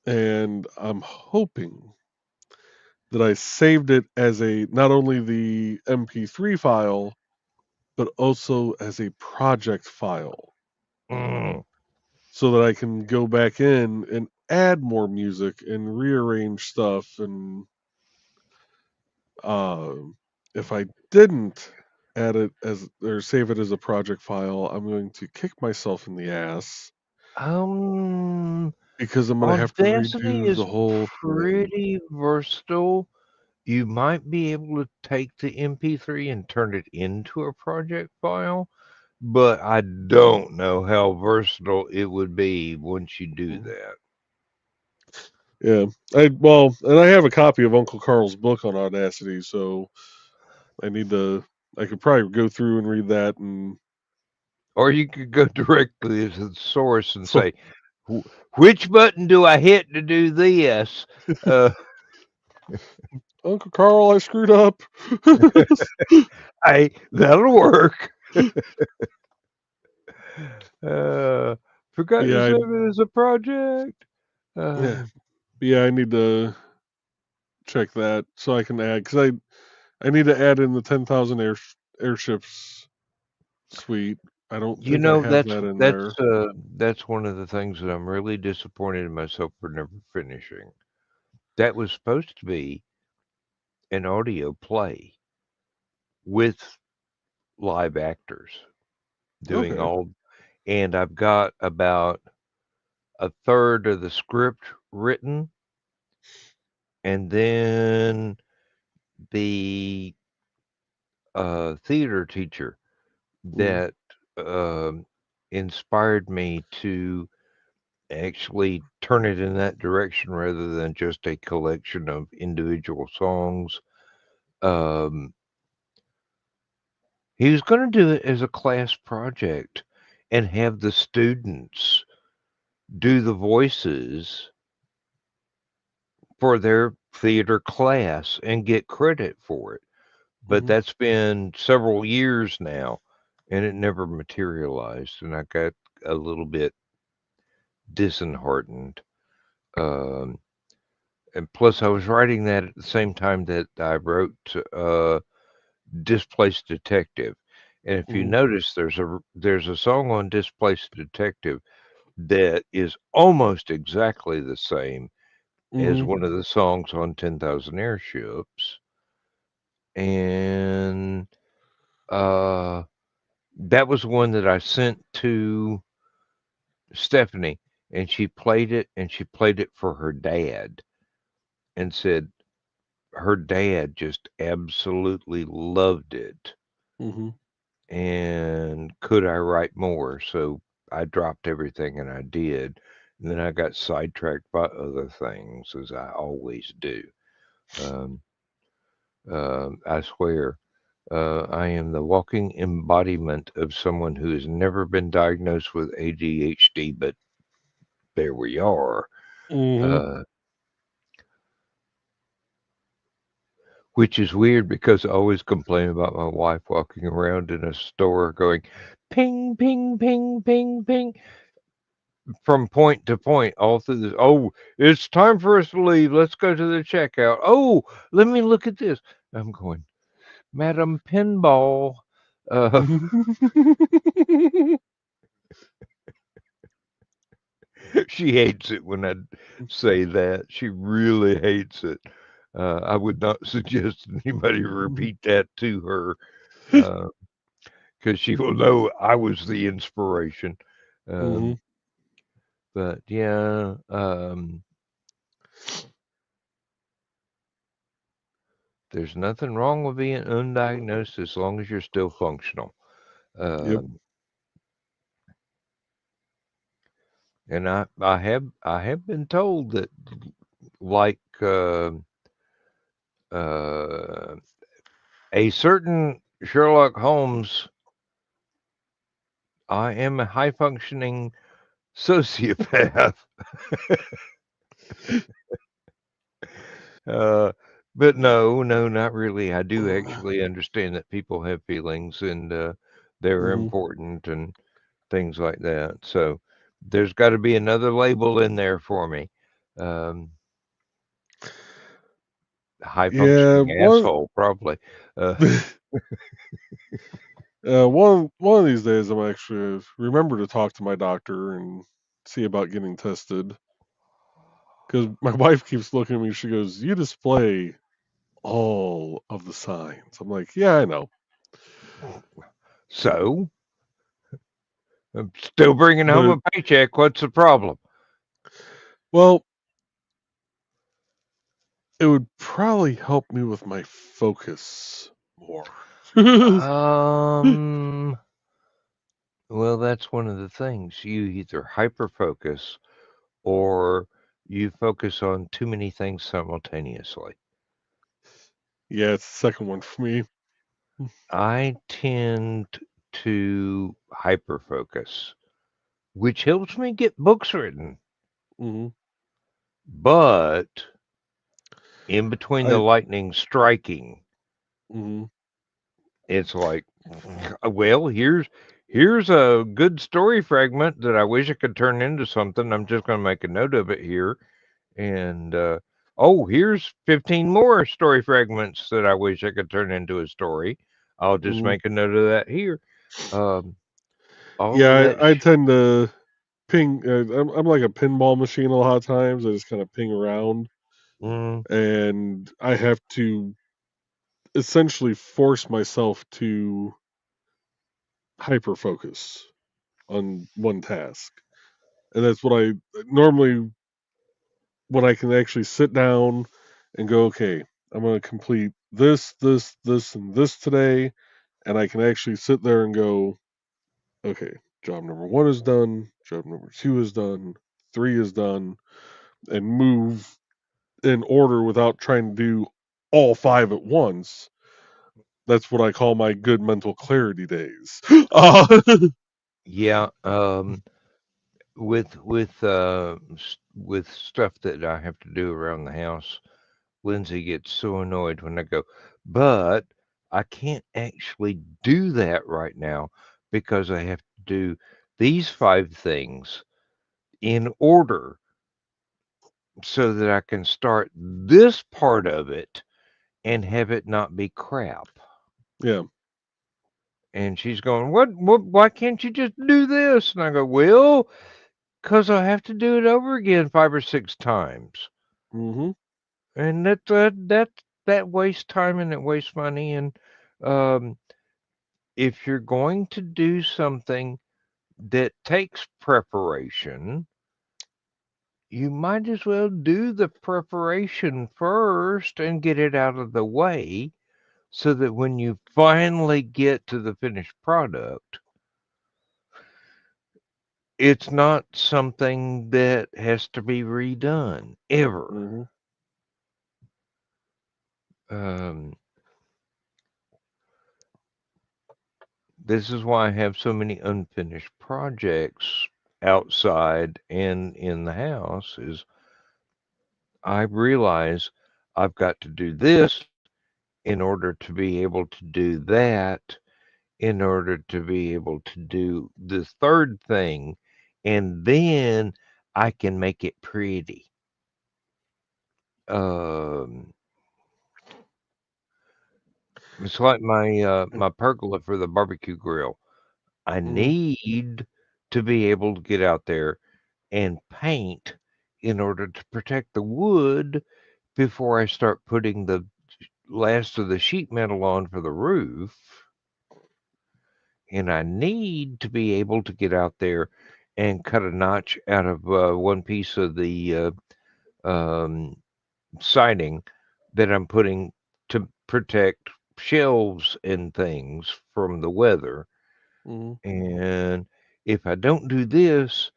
and I'm hoping that I saved it as a not only the MP3 file, but also as a project file, Mm. so that I can go back in and add more music and rearrange stuff. And uh, if I didn't add it as or save it as a project file, I'm going to kick myself in the ass, Um, because I'm going to have to Audacity redo the is whole thing. pretty versatile. You might be able to take the MP3 and turn it into a project file. but I don't know how versatile it would be once you do Mhm. that. Yeah. And I have a copy of Uncle Carl's book on Audacity, so I could probably go through and read that, and Or you could go directly to the source and so say, which button do I hit to do this? Uh, Uncle Carl, I screwed up. hey, that'll work. Forgot to yeah, save it as a project. yeah, Uh, yeah. I need to check that so I can add because I need to add in the 10,000 airships suite. I don't you think I know, have that in there. that's one of the things that I'm really disappointed in myself for never finishing. That was supposed to be an audio play with live actors doing Okay. all, and I've got about a third of the script written, and then the theater teacher Mm, that um, inspired me to actually turn it in that direction rather than just a collection of individual songs. Um, he was going to do it as a class project and have the students do the voices for their theater class and get credit for it. But mhm, that's been several years now, and it never materialized. And I got a little bit disheartened. Um, and plus, I was writing that at the same time that I wrote Displaced Detective. And if you mhm, notice, there's a song on Displaced Detective that is almost exactly the same as mhm, one of the songs on 10,000 Airships. And uh, that was one that I sent to Stephanie, and she played it, and she played it for her dad, and said her dad just absolutely loved it. mhm. And could I write more? So I dropped everything and I did. And then I got sidetracked by other things, as I always do. Um, I swear, I am the walking embodiment of someone who has never been diagnosed with ADHD, but there we are. Mhm. Uh, which is weird because I always complain about my wife walking around in a store going ping, ping, ping, ping, ping from point to point all through this. Oh, it's time for us to leave. Let's go to the checkout. Oh, let me look at this. I'm going, Madam Pinball. Uh, she hates it when I say that. She really hates it. I would not suggest anybody repeat that to her because she will know I was the inspiration. Um, Mhm. but yeah, there's nothing wrong with being undiagnosed as long as you're still functional. Yep. Um, and I have been told that like uh, a certain Sherlock Holmes, I am a high functioning sociopath. uh, but no, no, not really. I do actually understand that people have feelings and they're Mhm. important and things like that. So there's got to be another label in there for me. Um, high Yeah. functioning asshole, probably. Uh, One of these days, I'm actually remember to talk to my doctor and see about getting tested. Because my wife keeps looking at me. She goes, "You display all of the signs." I'm like, "Yeah, I know." so I'm still bringing home But a paycheck. What's the problem? well, it would probably help me with my focus more. Um, Well, that's one of the things. You either hyper focus or you focus on too many things simultaneously. Yeah, it's the second one for me. I tend to hyper focus, which helps me get books written. Hmm. But in between the I lightning striking, hmm it's like, well, here's a good story fragment that I wish I could turn into something. I'm just going to make a note of it here. And oh, here's 15 more story fragments that I wish I could turn into a story. I'll just hmm make a note of that here. Um, all of yeah, that. I tend to ping. I'm like a pinball machine a lot of times. I just kind of ping around, Mm, and I have to essentially force myself to hyper focus on one task, and that's what I normally when I can actually sit down and go, okay, I'm going to complete this, this, this, and this today, and I can actually sit there and go, okay, job number 1 is done, job number 2 is done, 3 is done, and move in order without trying to do all 5 at once. That's what I call my good mental clarity days. yeah. With stuff that I have to do around the house, Lindsay gets so annoyed when I go, but I can't actually do that right now because I have to do these 5 things in order so that I can start this part of it and have it not be crap. Yeah. And she's going, what, why can't you just do this? And I go, well, because I have to do it over again 5 or 6 times. Hmm. And that wastes time and it wastes money. And um, if you're going to do something that takes preparation, you might as well do the preparation first and get it out of the way so that when you finally get to the finished product, it's not something that has to be redone ever. Hmm. Um, this is why I have so many unfinished projects outside and in the house is I realize I've got to do this in order to be able to do that, in order to be able to do this third thing, and then I can make it pretty. Um, it's like my pergola for the barbecue grill. I Hmm. need to be able to get out there and paint in order to protect the wood before I start putting the last of the sheet metal on for the roof. And I need to be able to get out there and cut a notch out of one piece of the um, siding that I'm putting to protect shelves and things from the weather. Hmm. And if I don't do this,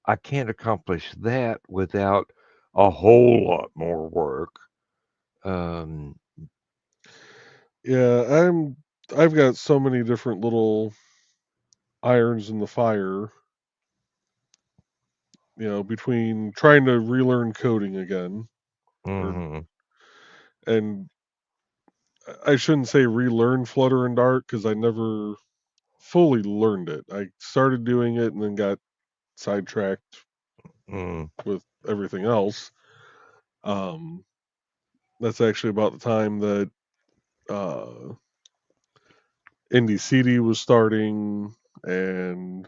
I can't accomplish that without a whole lot more work. Um, Yeah, I've got so many different little irons in the fire, between trying to relearn coding again, or mhm, and I shouldn't say relearn Flutter and Dart because I never fully learned it. I started doing it and then got sidetracked mm, with everything else. Um, that's actually about the time that uh, Indie CD was starting and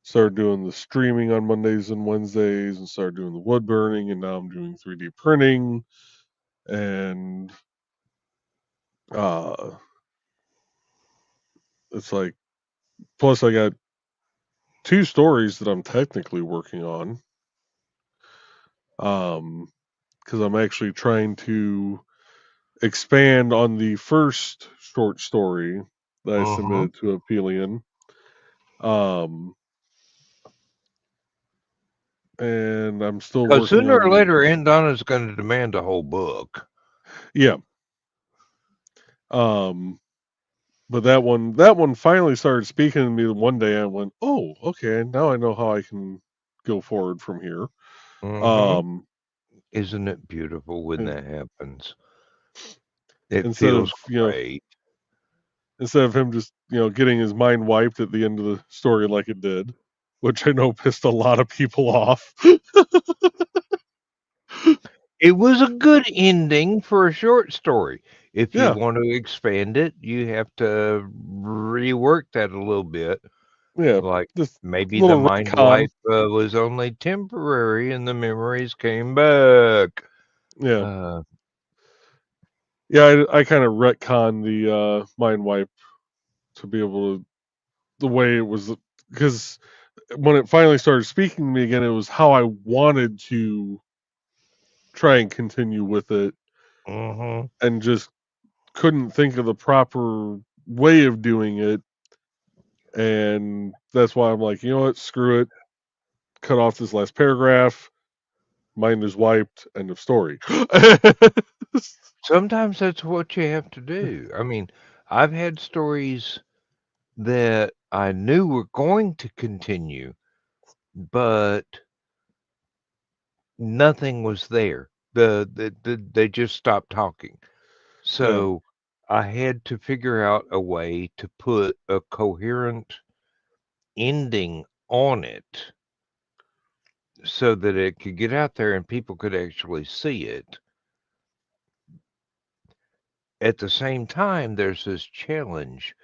started doing the streaming on Mondays and Wednesdays and started doing the wood burning, and now I'm doing 3D printing and uh it's like plus I got 2 stories that I'm technically working on because I'm actually trying to expand on the first short story that I mhm, submitted to Aphelion. Um, and I'm still Because working sooner on or the later, Indana's going to demand a whole book. yeah. But that one finally started speaking to me one day. I went, oh, okay, now I know how I can go forward from here. Hmm. Um, Isn't it beautiful when and that happens? It instead feels of great. instead of him just getting his mind wiped at the end of the story like it did, which I know pissed a lot of people off. It was a good ending for a short story. If you Yeah, want to expand it, you have to rework that a little bit. yeah, Like just maybe the little mind retcon. wipe was only temporary and the memories came back. Yeah, Uh, yeah, I kind of retcon the mind wipe to be able to the way it was because when it finally started speaking to me again, it was how I wanted to try and continue with it, mhm. and just couldn't think of the proper way of doing it. And that's why I'm like, you know what, screw it, cut off this last paragraph. Mind is wiped. End of story. Sometimes that's what you have to do. I mean, I've had stories that I knew were going to continue, but nothing was there. They just stopped talking. Yeah. So I had to figure out a way to put a coherent ending on it so that it could get out there and people could actually see it. At the same time, there's this challenge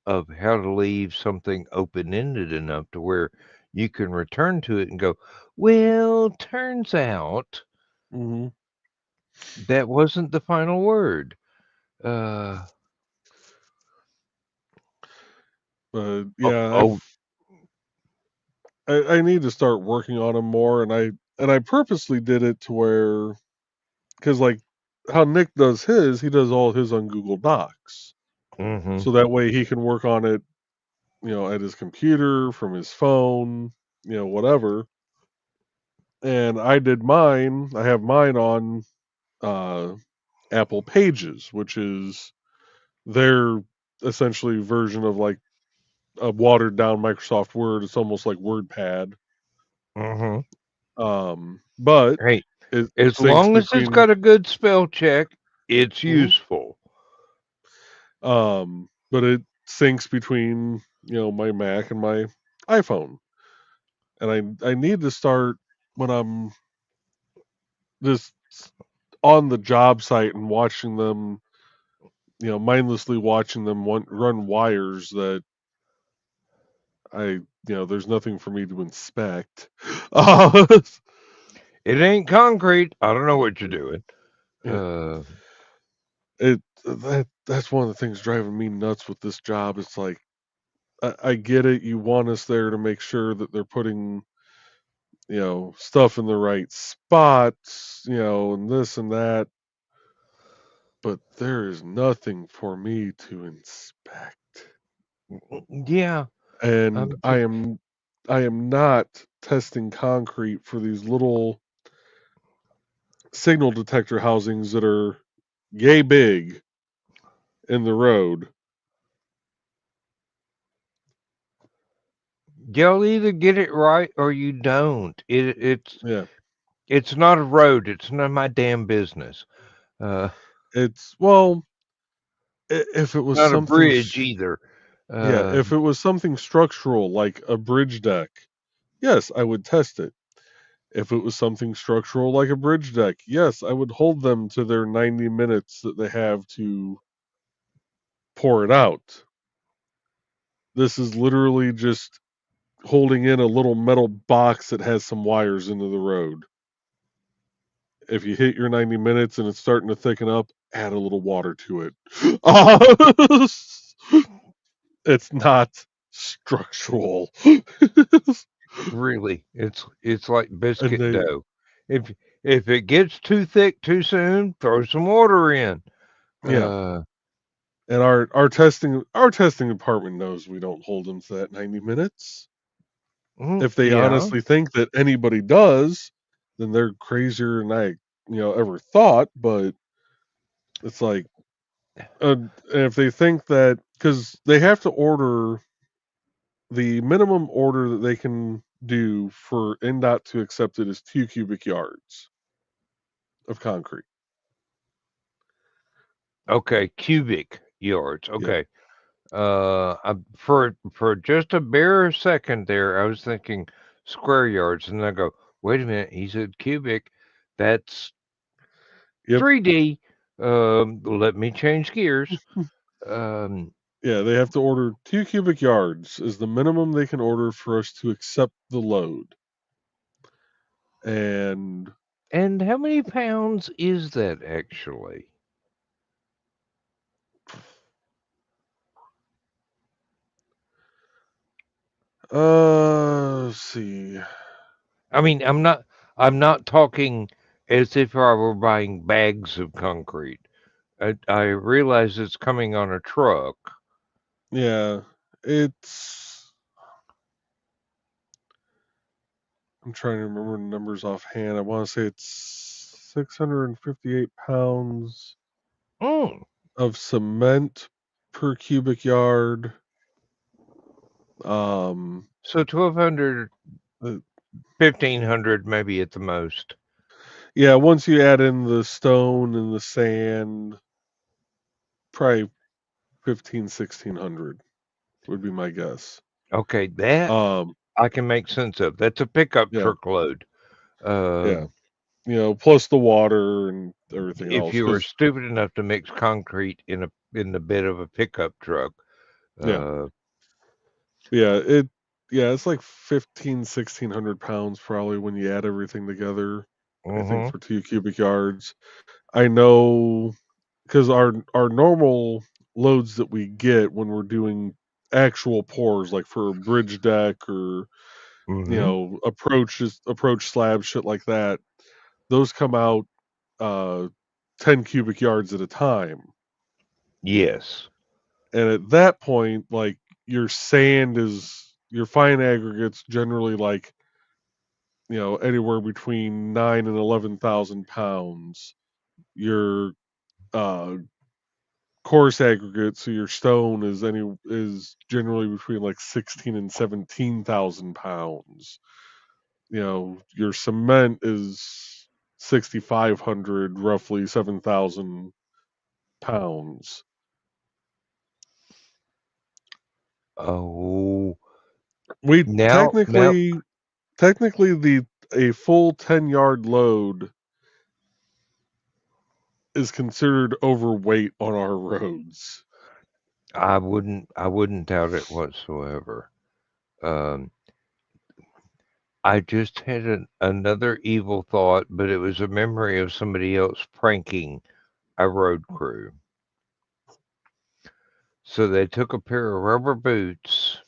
of how to leave something open-ended enough to where you can return to it and go, well, turns out Hmm. that wasn't the final word. Uh, But oh, yeah, oh, I need to start working on them more, and I purposely did it to where because like how Nick does his, he does all his on Google Docs, mm-hmm, so that way he can work on it, at his computer, from his phone, whatever. And I did mine. I have mine on uh, Apple Pages, which is their essentially version of like a watered down Microsoft Word. It's almost like WordPad, mm-hmm. but Hey, it as syncs long as it's between got a good spell check, it's mhm. useful. But it syncs between my Mac and my iPhone, and I need to start when I'm just on the job site and watching them, mindlessly watching them run wires that there's nothing for me to inspect. It ain't concrete. I don't know what you're doing. Yeah, Uh, that's one of the things driving me nuts with this job. It's like I get it. You want us there to make sure that they're putting stuff in the right spots, and this and that. But there is nothing for me to inspect, yeah, and I'm I am not testing concrete for these little signal detector housings that are yay big in the road. you'll either get it right or you don't. Yeah, It's not a road. It's none of my damn business. Uh, it's well, if it was not a something, bridge either. yeah, Uh, if it was something structural like a bridge deck, yes, I would test it. If it was something structural like a bridge deck, yes, I would hold them to their 90 minutes that they have to pour it out. This is literally just holding in a little metal box that has some wires into the road. If you hit your 90 minutes and it's starting to thicken up, add a little water to it. It's not structural. really, it's like And biscuit they, dough. If it gets too thick too soon, throw some water in. yeah, Uh, And our testing department knows we don't hold them to that 90 minutes. If they Yeah. honestly think that anybody does, then they're crazier than I ever thought. But it's like, if they think that, because they have to order, the minimum order that they can do for NDOT to accept it is 2 cubic yards of concrete. Okay. Cubic yards. Yep. Okay. For just a bare second there, I was thinking square yards, and I go, wait a minute. He said cubic. That's Yep. 3D. Let me change gears. Um, Yeah, they have to order 2 cubic yards is the minimum they can order for us to accept the load. And and how many pounds is that actually? let's see. I mean, I'm not talking as if I were buying bags of concrete. I realize it's coming on a truck. Yeah, it's. I'm trying to remember the numbers offhand. I want to say it's 658 pounds Mm. of cement per cubic yard. Um, So 1,200, uh, 1,500 maybe at the most. yeah, once you add in the stone and the sand, probably 1,600 would be my guess. Okay, that Um, I can make sense of. That's a pickup yeah, truckload. yeah, plus the water and everything If else. you were Because stupid enough to mix concrete in the bed of a pickup truck, yeah, uh, it's like 1,600 pounds probably when you add everything together. I think mhm, for 2 cubic yards. I know because our normal loads that we get when we're doing actual pours, like for a bridge deck or mhm, approach slabs, shit like that, those come out uh 10 cubic yards at a time. yes, And at that point, like your fine aggregates generally like anywhere between 9 and 11,000 pounds. Your uh coarse aggregate, so your stone is generally between like 16 and 17,000 pounds. Your cement is 6,500, roughly 7,000 pounds. oh, We now, technically the a full 10-yard load is considered overweight on our roads. I wouldn't doubt it whatsoever. Um, I just had another evil thought, but it was a memory of somebody else pranking a road crew. So they took a pair of rubber boots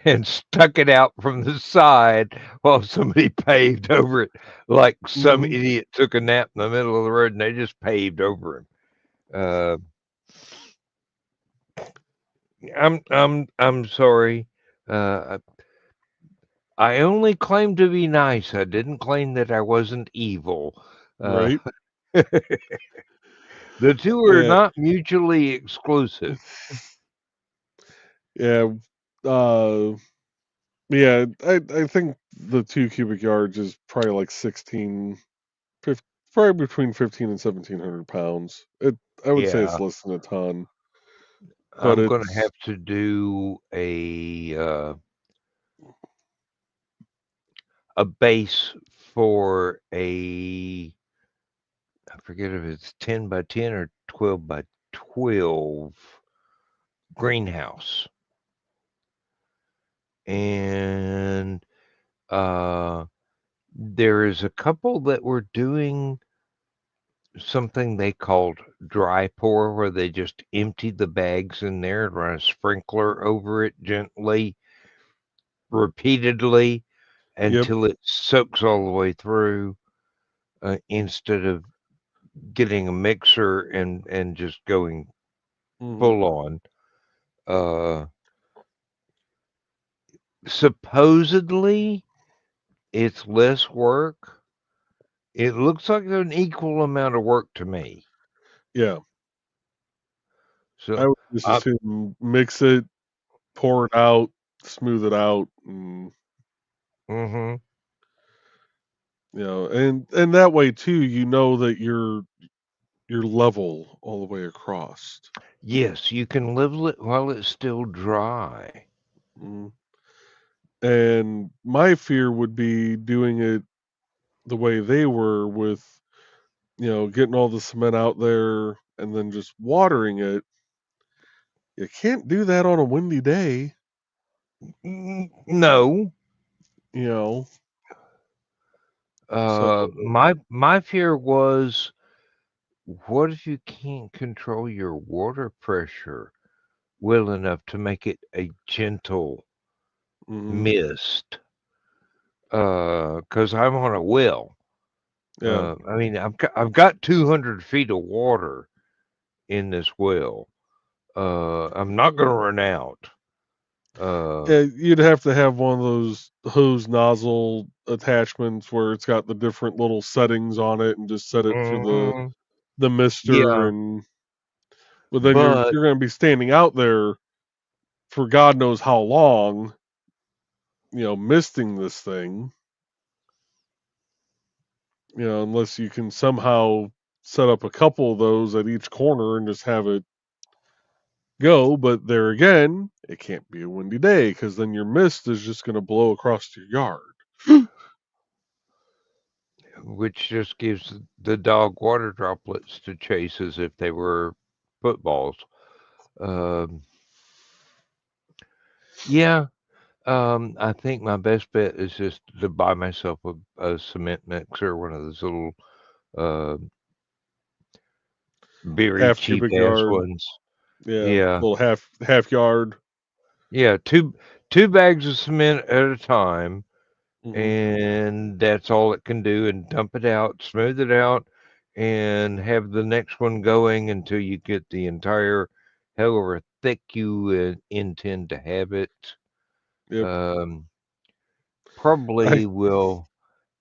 and stuck it out from the side while somebody paved over it, like some Hmm. idiot took a nap in the middle of the road and they just paved over him. Uh, I'm sorry. Uh, I only claimed to be nice. I didn't claim that I wasn't evil. Uh, Right? the two are Yeah. not mutually exclusive. Yeah. Uh, yeah. I think the 2 cubic yards is probably like probably between 15 and 1,700 pounds. I would say it's Yeah, less than a ton, but I'm gonna it's have to do a base for I forget if it's 10 by 10 or 12 by 12 greenhouse. And uh, there is a couple that were doing something they called dry pour, where they just emptied the bags in there and run a sprinkler over it gently, repeatedly, yep. until it soaks all the way through, instead of getting a mixer and just going full on. Supposedly, it's less work. It looks like an equal amount of work to me. Yeah. So I would just assume mix it, pour it out, smooth it out, and mm-hmm. and that way too, that you're level all the way across. Yes, you can level it while it's still dry. Mm. And my fear would be doing it the way they were with, getting all the cement out there and then just watering it. You can't do that on a windy day, No. So My fear was, what if you can't control your water pressure well enough to make it a gentle mist? Because I'm on a well. yeah. I mean, I've got 200 feet of water in this well. I'm not going to run out. Yeah, you'd have to have one of those hose nozzle attachments where it's got the different little settings on it and just set it for mhm. the mister Yeah, but then you're but going to be standing out there for God knows how long, misting this thing, unless you can somehow set up a couple of those at each corner and just have it go. But there again, it can't be a windy day because then your mist is just going to blow across your yard. which just gives the dog water droplets to chase as if they were footballs. Um, yeah, I think my best bet is just to buy myself a cement mixer, one of those little uh, very Half cheap cubic ass yard. ones. Yeah, Yeah, little half yard. yeah, two bags of cement at a time, Hmm. and that's all it can do. And dump it out, smooth it out, and have the next one going until you get the entire, however thick you intend to have it. Yep. I. Probably will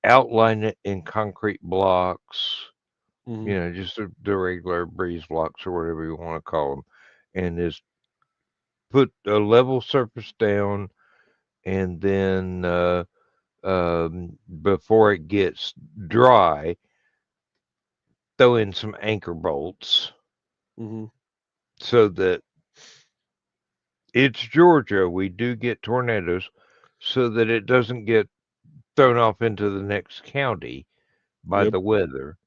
outline it in concrete blocks, Hmm. just the regular breeze blocks or whatever you want to call them, and is put a level surface down, and then before it gets dry, throw in some anchor bolts Hmm. so that it's Georgia. We do get tornadoes, so that it doesn't get thrown off into the next county by Yep. the weather.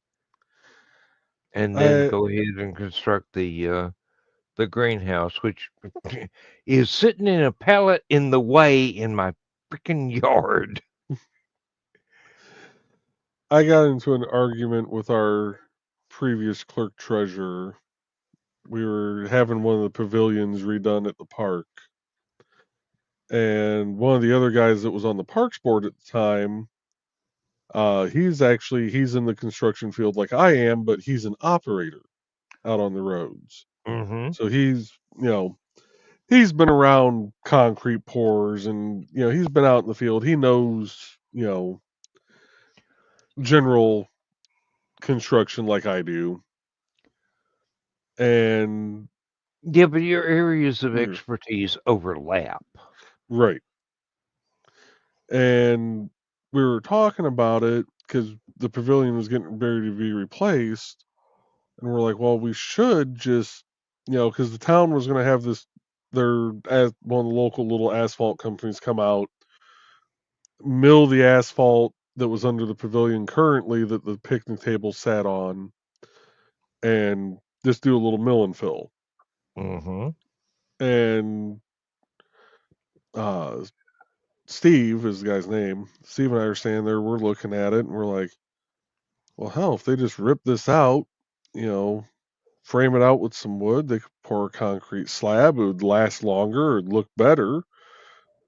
And then I. go ahead and construct the greenhouse, which is sitting in a pallet in the way in my freaking yard. I got into an argument with our previous clerk treasurer. We were having one of the pavilions redone at the park, and one of the other guys that was on the parks board at the time, he's in the construction field like I am, but he's an operator out on the roads. Mm-hmm. So he's been around concrete pours and he's been out in the field. He knows general construction like I do. And Yeah, but your areas of we're expertise overlap. right. And we were talking about it because the pavilion was getting ready to be replaced. And we're like, well, we should just, because the town was going to have one of the local little asphalt companies come out, mill the asphalt that was under the pavilion currently that the picnic table sat on, and just do a little mill and fill. Mm-hmm. And uh, Steve is the guy's name. Steve and I are standing there, we're looking at it, and we're like, well, hell, if they just rip this out, you know, frame it out with some wood, they could pour a concrete slab, it would last longer, it'd look better,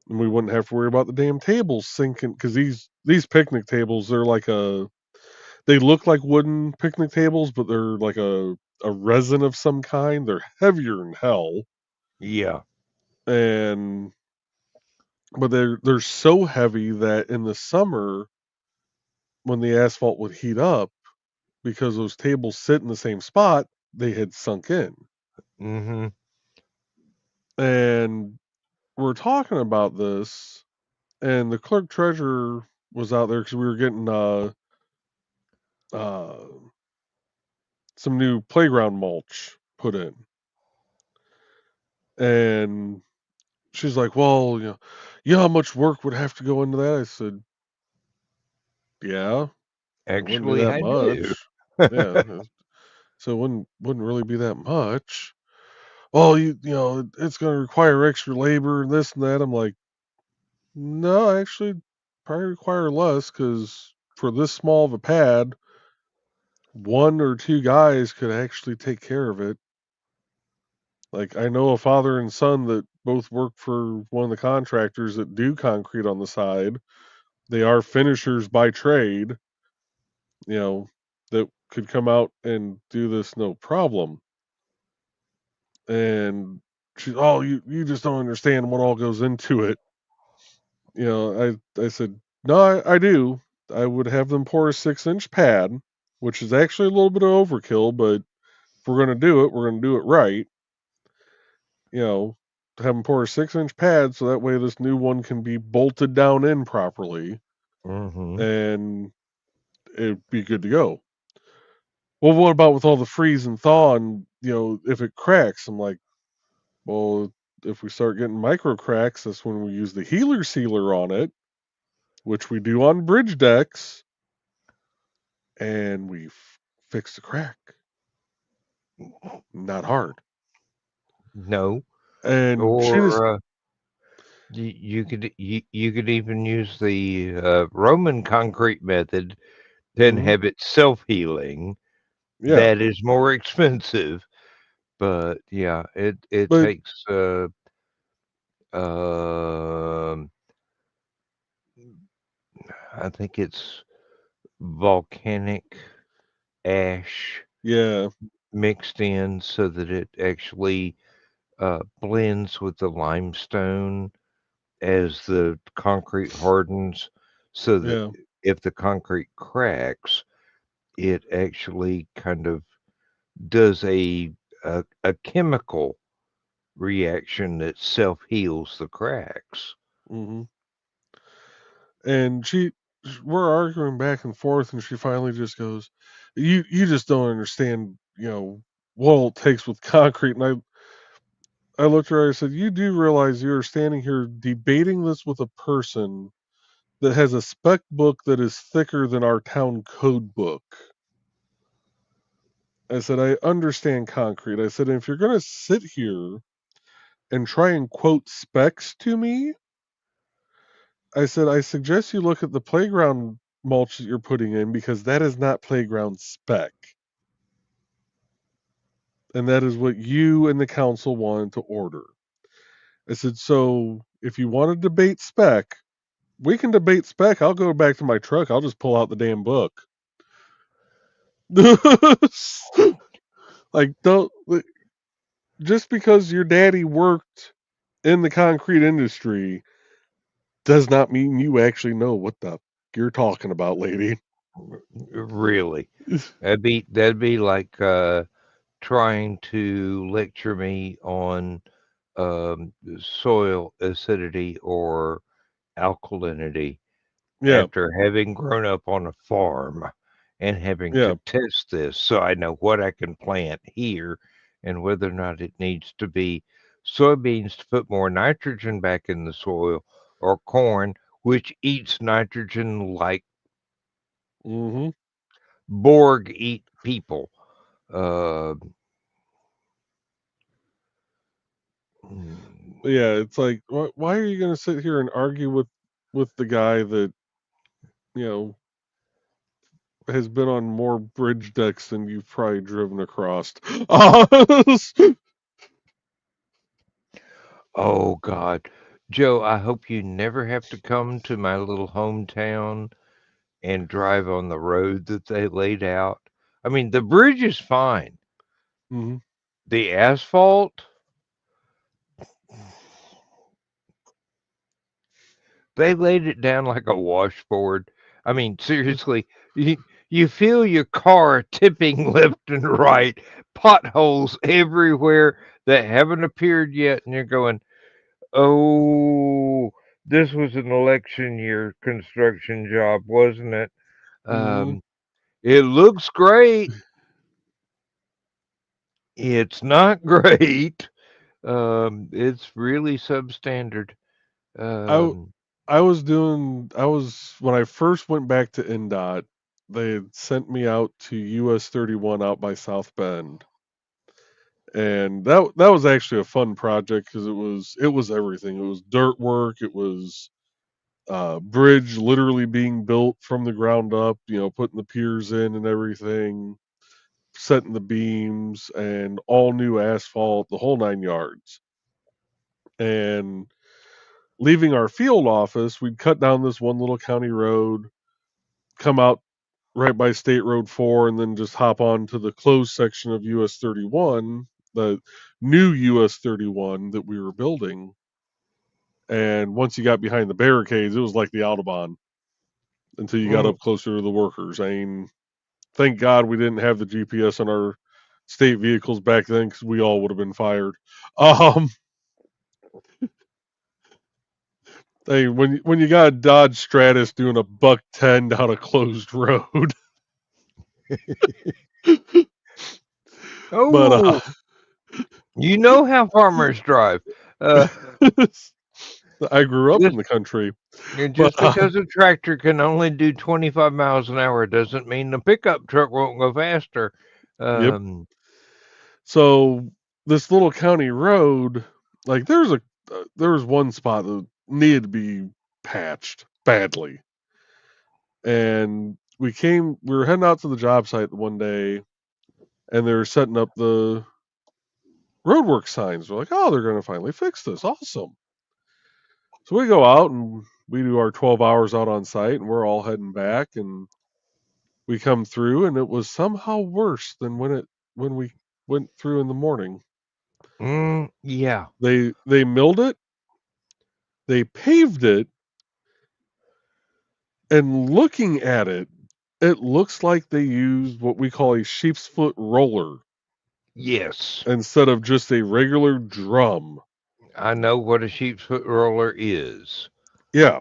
and we wouldn't have to worry about the damn tables sinking. Because these picnic tables, they look like wooden picnic tables, but they're like a a resin of some kind. They're heavier than hell, Yeah. and but they're so heavy that in the summer, when the asphalt would heat up, because those tables sit in the same spot, they had sunk in. Mm-hmm. And we're talking about this, and the clerk treasurer was out there because we were getting uh, some new playground mulch put in, and she's like, "Well, you know how much work would have to go into that?" I said, "Yeah, it wouldn't be Actually, that I do. much. Yeah, so it wouldn't really be that much. Well, it's going to require extra labor and this and that." I'm like, "No, actually, probably require less because for this small of a pad, one or two guys could actually take care of it. Like, I know a father and son that both work for one of the contractors that do concrete on the side. They are finishers by trade, you know, that could come out and do this no problem." And she's, "Oh, you just don't understand what all goes into it." I said, "No, I do. I would have them pour a 6-inch pad, which is actually a little bit of overkill, but if we're going to do it, we're going to do it right. You know, have them pour a 6-inch pad so that way this new one can be bolted down in properly Mm-hmm. and it'd be good to go." "Well, what about with all the freeze and thaw and, if it cracks?" I'm like, "Well, if we start getting micro cracks, that's when we use the healer sealer on it, which we do on bridge decks, and we fix the crack. Not hard." No. And she just, Or you could even use the Roman concrete method, then mhm, have it self-healing. yeah. That is more expensive, but yeah, it But takes um I think it's volcanic ash yeah, mixed in so that it actually blends with the limestone as the concrete hardens, so that yeah, if the concrete cracks, it actually kind of does a chemical reaction that self heals the cracks. mhm. And we're arguing back and forth, and she finally just goes, "You just don't understand, what all it takes with concrete." And I looked at her, I said, "You do realize you're standing here debating this with a person that has a spec book that is thicker than our town code book." I said, "I understand concrete." I said, "If you're going to sit here and try and quote specs to me," I said, "I suggest you look at the playground mulch that you're putting in because that is not playground spec. And that is what you and the council wanted to order." I said, "So if you want to debate spec, we can debate spec. I'll go back to my truck. I'll just pull out the damn book." Like, don't, just because your daddy worked in the concrete industry does not mean you actually know what the you're talking about, lady. Really, that'd be like trying to lecture me on soil acidity or alkalinity Yeah, after having grown up on a farm and having yeah. to test this so I know what I can plant here and whether or not it needs to be soybeans to put more nitrogen back in the soil or corn, which eats nitrogen like Hmm. Borg eat people. Uh, mm, Yeah, it's like, why are you going to sit here and argue with the guy that, you know, has been on more bridge decks than you've probably driven across? oh, God. Joe, I hope you never have to come to my little hometown and drive on the road that they laid out. I mean, the bridge is fine, Mm-hmm. The asphalt, they laid it down like a washboard. I mean, seriously, you feel your car tipping left and right, potholes everywhere that haven't appeared yet, and you're going, oh, this was an election year construction job, wasn't it? Mm-hmm. It looks great. It's not great. It's really substandard. I Um, I was when I first went back to NDOT, they had sent me out to US 31 out by South Bend. And that was actually a fun project because it was everything. It was dirt work, it was bridge literally being built from the ground up, putting the piers in and everything, setting the beams and all new asphalt, the whole 9 yards. And leaving our field office, we'd cut down this one little county road, come out right by State Road 4, and then just hop on to the closed section of US 31, the new US 31 that we were building. And once you got behind the barricades, it was like the Autobahn until you got mm, up closer to the workers. I mean, thank God we didn't have the GPS on our state vehicles back then because we all would have been fired. Um, hey, when you got a Dodge Stratus doing a buck 10 down a closed road, but oh, you know how farmers drive. Uh, I grew up in just the country. But just because a tractor can only do 25 miles an hour doesn't mean the pickup truck won't go faster. yep. Um, So this little county road, like there was one spot that needed to be patched badly, and we were heading out to the job site one day, and they were setting up the roadwork signs. We're like, oh, they're going to finally fix this. Awesome. So we go out and we do our 12 hours out on site, and we're all heading back, and we come through, and it was somehow worse than when we went through in the morning. yeah. They milled it, they paved it, and looking at it, it looks like they used what we call a sheep's foot roller Yes. instead of just a regular drum. I know what a sheep's foot roller is. Yeah,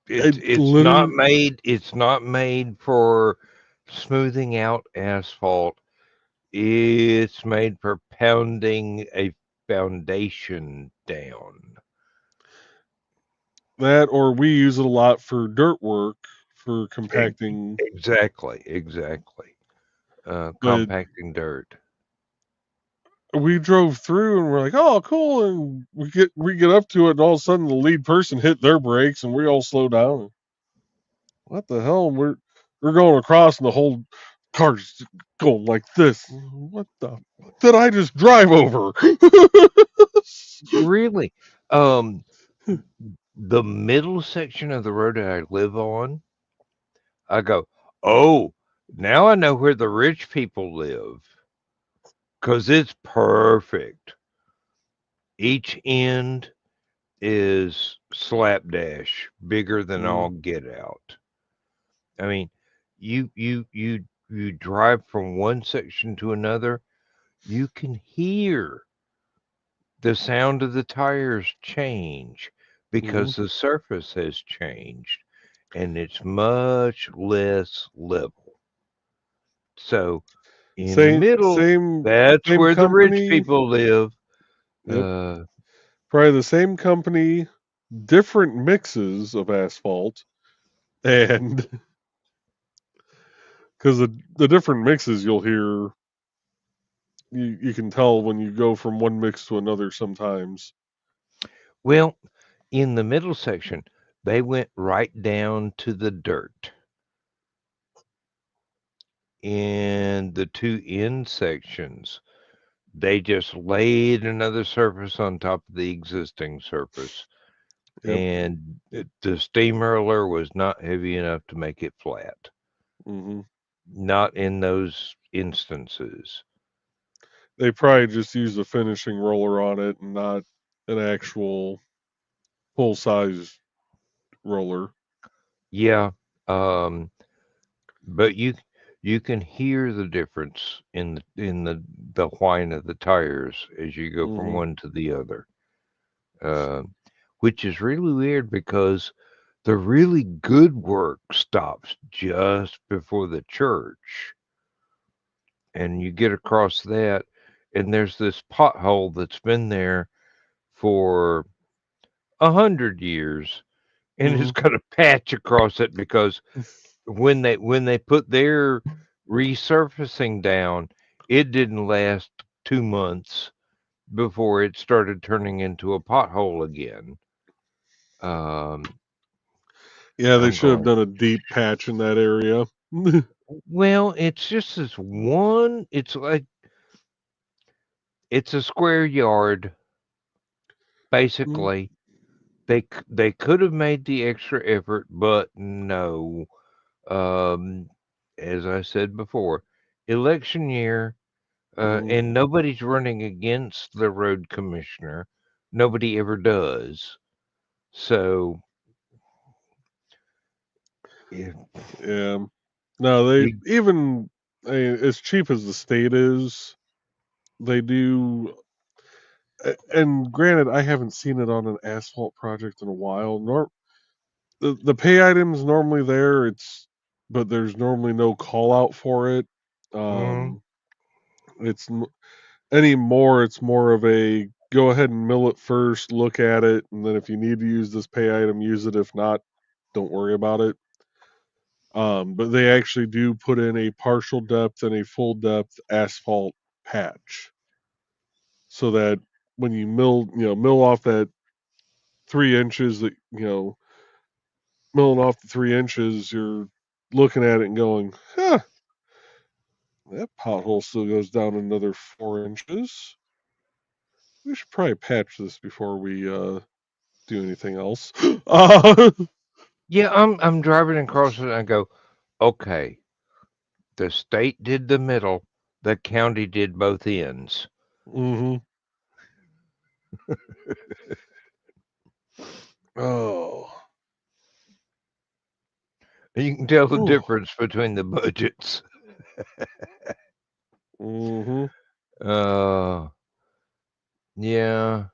It's it it's not literally. made it's not made for smoothing out asphalt. It's made for pounding a foundation down. That, or we use it a lot for dirt work for E- compacting. exactly. But Compacting dirt. we drove through and we're like, oh, cool. And we get up to it, and all of a sudden the lead person hit their brakes, and we all slow down. What the hell? We're going across, and the whole car's going like this. What the? What did I just drive over? Really? Um, the middle section of the road that I live on, I go, oh, now I know where the rich people live. 'Cause it's perfect. Each end is slapdash, bigger than all Mm, get out. I mean, you drive from one section to another, you can hear the sound of the tires change mhm. because the surface has changed and it's much less level. So in the Same, middle, same, that's same where the rich company. people live. Yep, Uh, probably the same company, different mixes of asphalt, and because the different mixes you'll hear, you can tell when you go from one mix to another sometimes. well, in the middle section, they went right down to the dirt. In the two end sections, they just laid another surface on top of the existing surface. Yep. And the steamroller was not heavy enough to make it flat. Hmm. Not in those instances. they probably just used a finishing roller on it and not an actual full size roller. Yeah. But you can hear the difference in the whine of the tires as you go from Hmm. one to the other, uh, which is really weird because the really good work stops just before the church, and you get across that, and there's this pothole that's been there for 100 years, and Hmm. it's got a patch across it because when they put their resurfacing down, it didn't last 2 months before it started turning into a pothole again. Um, Yeah, they I'm should have going, done a deep patch in that area. well, it's just this one. It's like it's a square yard, basically. They could have made the extra effort, but no. Um, as I said before, election year. Mm. And nobody's running against the road commissioner. Nobody ever does. So if Yeah. No, they you, even as cheap as the state is, they do. And granted, I haven't seen it on an asphalt project in a while. The pay item's normally there. But there's normally no call out for it. mm, Um, it's anymore. It's more of a go ahead and mill it first, look at it, and then if you need to use this pay item, use it. If not, don't worry about it. But they actually do put in a partial depth and a full depth asphalt patch, so that when you mill off that 3 inches, that milling off the 3 inches, you're looking at it and going, huh, that pothole still goes down another 4 inches. We should probably patch this before we do anything else. yeah, I'm driving across it and I go, okay, the state did the middle, the county did both ends. Hmm. Oh. You can tell the Whew. difference between the budgets. Hmm. Uh, yeah.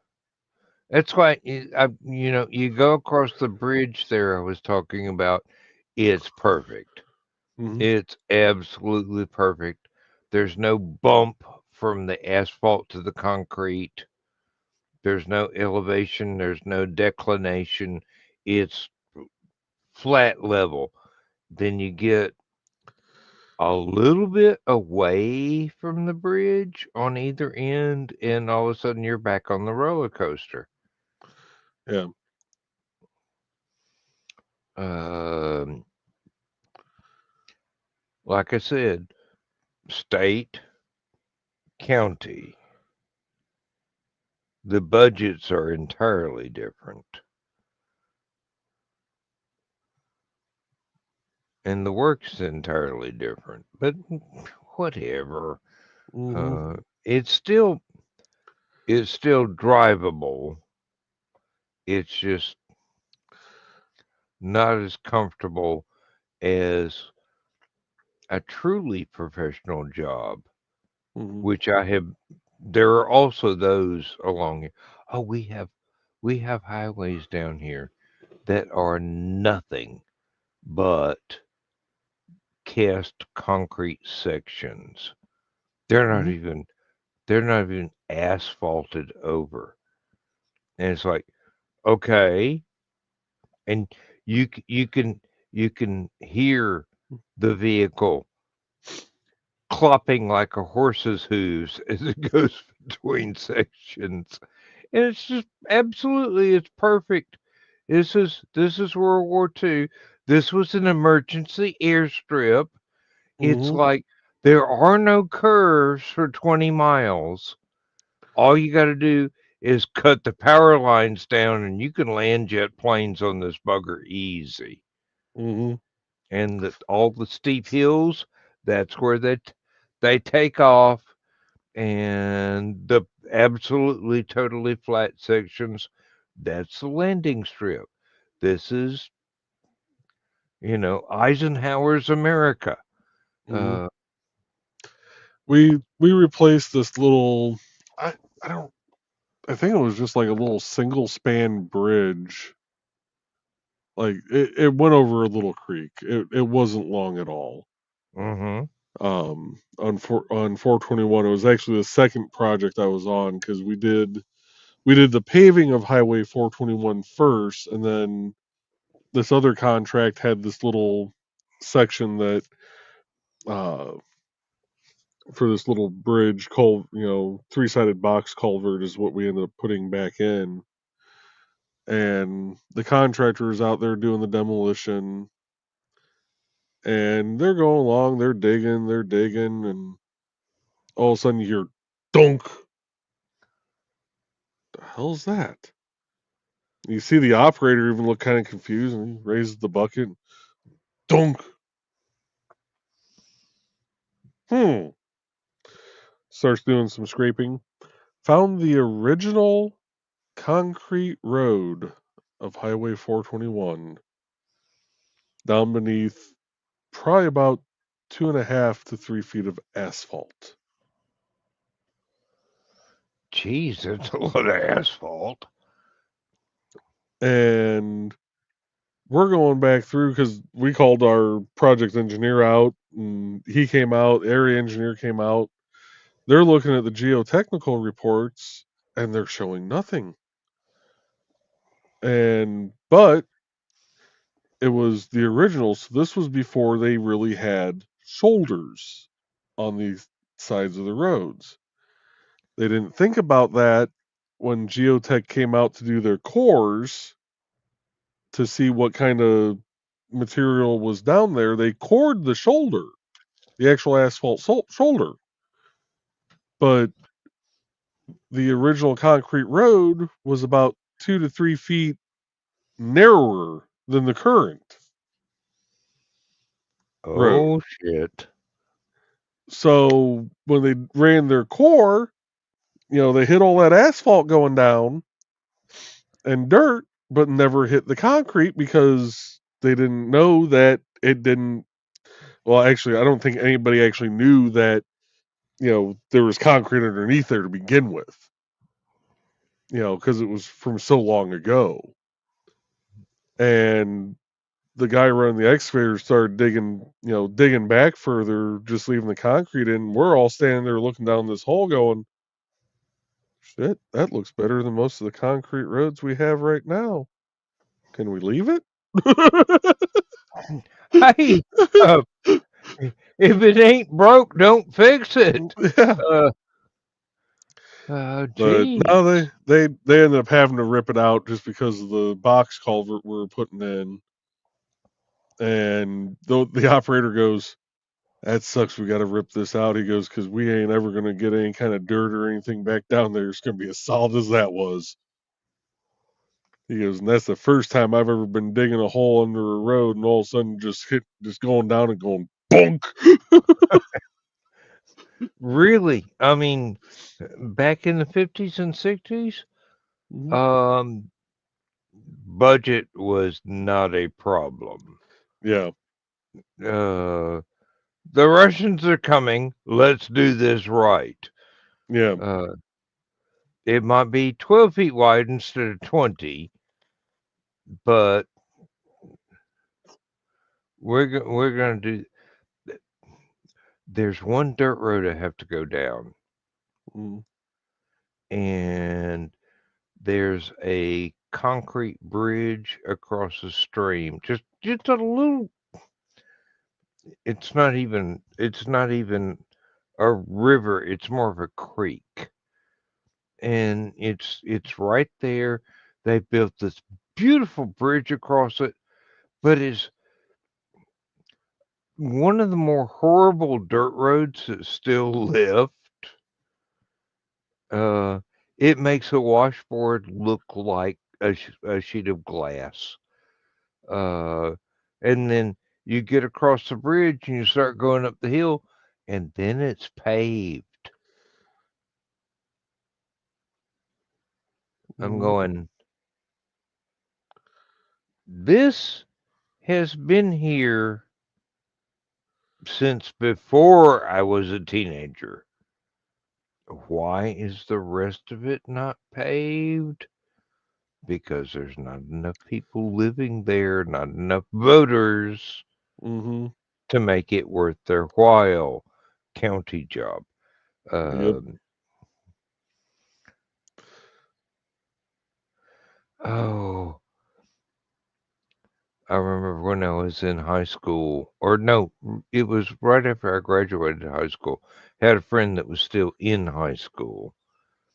That's why you go across the bridge there I was talking about. It's perfect. Hmm. It's absolutely perfect. There's no bump from the asphalt to the concrete. There's no elevation. There's no declination. It's flat level. Then you get a little bit away from the bridge on either end, and all of a sudden you're back on the roller coaster. Yeah. Um, like I said, state, county, the budgets are entirely different. And the work's entirely different. But whatever. Hmm. Uh, it's still it's still drivable. It's just not as comfortable as a truly professional job, Hmm. which I have. There are also those along here. Oh, we have highways down here that are nothing but cast concrete sections. They're not Hmm. even they're not even asphalted over. And it's like, okay, and you can hear the vehicle clopping like a horse's hooves as it goes between sections. And it's just absolutely it's perfect. This is World War II. This was an emergency airstrip. It's Hmm. like there are no curves for 20 miles. All you got to do is cut the power lines down, and you can land jet planes on this bugger easy. Hmm. And all the steep hills, that's where they take off, And the absolutely totally flat sections, that's the landing strip. This is, Eisenhower's America. Mhm. Uh, We replaced this little. I don't. I think it was just like a little single span bridge. Like it went over a little creek. It wasn't long at all. mm-hmm. On 421, it was actually the second project I was on because we did the paving of Highway 421 first, and then this other contract had this little section that uh, for this little bridge three-sided box culvert is what we ended up putting back in. And the contractor is out there doing the demolition, and they're going along, they're digging, and all of a sudden you hear dunk. The hell's that? You see the operator even look kind of confused, and he raises the bucket. Dunk. Hmm. Starts doing some scraping. Found the original concrete road of Highway 421 down beneath probably about 2.5 to 3 feet of asphalt. Jeez, that's a lot of asphalt. And we're going back through because we called our project engineer out, and he came out, area engineer came out. They're looking at the geotechnical reports, and they're showing nothing. But it was the original, so this was before they really had shoulders on these sides of the roads. They didn't think about that when Geotech came out to do their cores to see what kind of material was down there. They cored the shoulder, the actual asphalt shoulder. But the original concrete road was about 2 to 3 feet narrower than the current road. Oh, shit. So when they ran their core, they hit all that asphalt going down and dirt, but never hit the concrete because they didn't know that it didn't. Well, actually, I don't think anybody actually knew that, there was concrete underneath there to begin with, because it was from so long ago. And the guy running the excavator started digging back further, just leaving the concrete in. We're all standing there looking down this hole going, shit, that looks better than most of the concrete roads we have right now. Can we leave it? Hey, uh, if it ain't broke, don't fix it. Yeah. Uh, But geez. no, they ended up having to rip it out just because of the box culvert we were putting in. And the operator goes, that sucks. We got to rip this out. He goes, because we ain't ever going to get any kind of dirt or anything back down there. It's going to be as solid as that was. He goes, and that's the first time I've ever been digging a hole under a road and all of a sudden just going down and going bonk. Really? I mean, back in the 50s and 60s, Mhm. um, budget was not a problem. Yeah. The Russians are coming. Let's do this right. Yeah. It might be 12 feet wide instead of 20, but we're going to do. There's one dirt road I have to go down, Mhm. and there's a concrete bridge across a stream. Just a little. It's not even a river. It's more of a creek, and it's right there. They built this beautiful bridge across it, but it's one of the more horrible dirt roads that's still left. Uh, it makes a washboard look like a sheet of glass. Uh, and then you get across the bridge and you start going up the hill, and then it's paved. I'm going, this has been here since before I was a teenager. Why is the rest of it not paved? Because there's not enough people living there, not enough voters Mm-hmm. to make it worth their while. County job. Yep. Um, oh, I remember when I was in high school, or no, it was right after I graduated high school. I had a friend that was still in high school,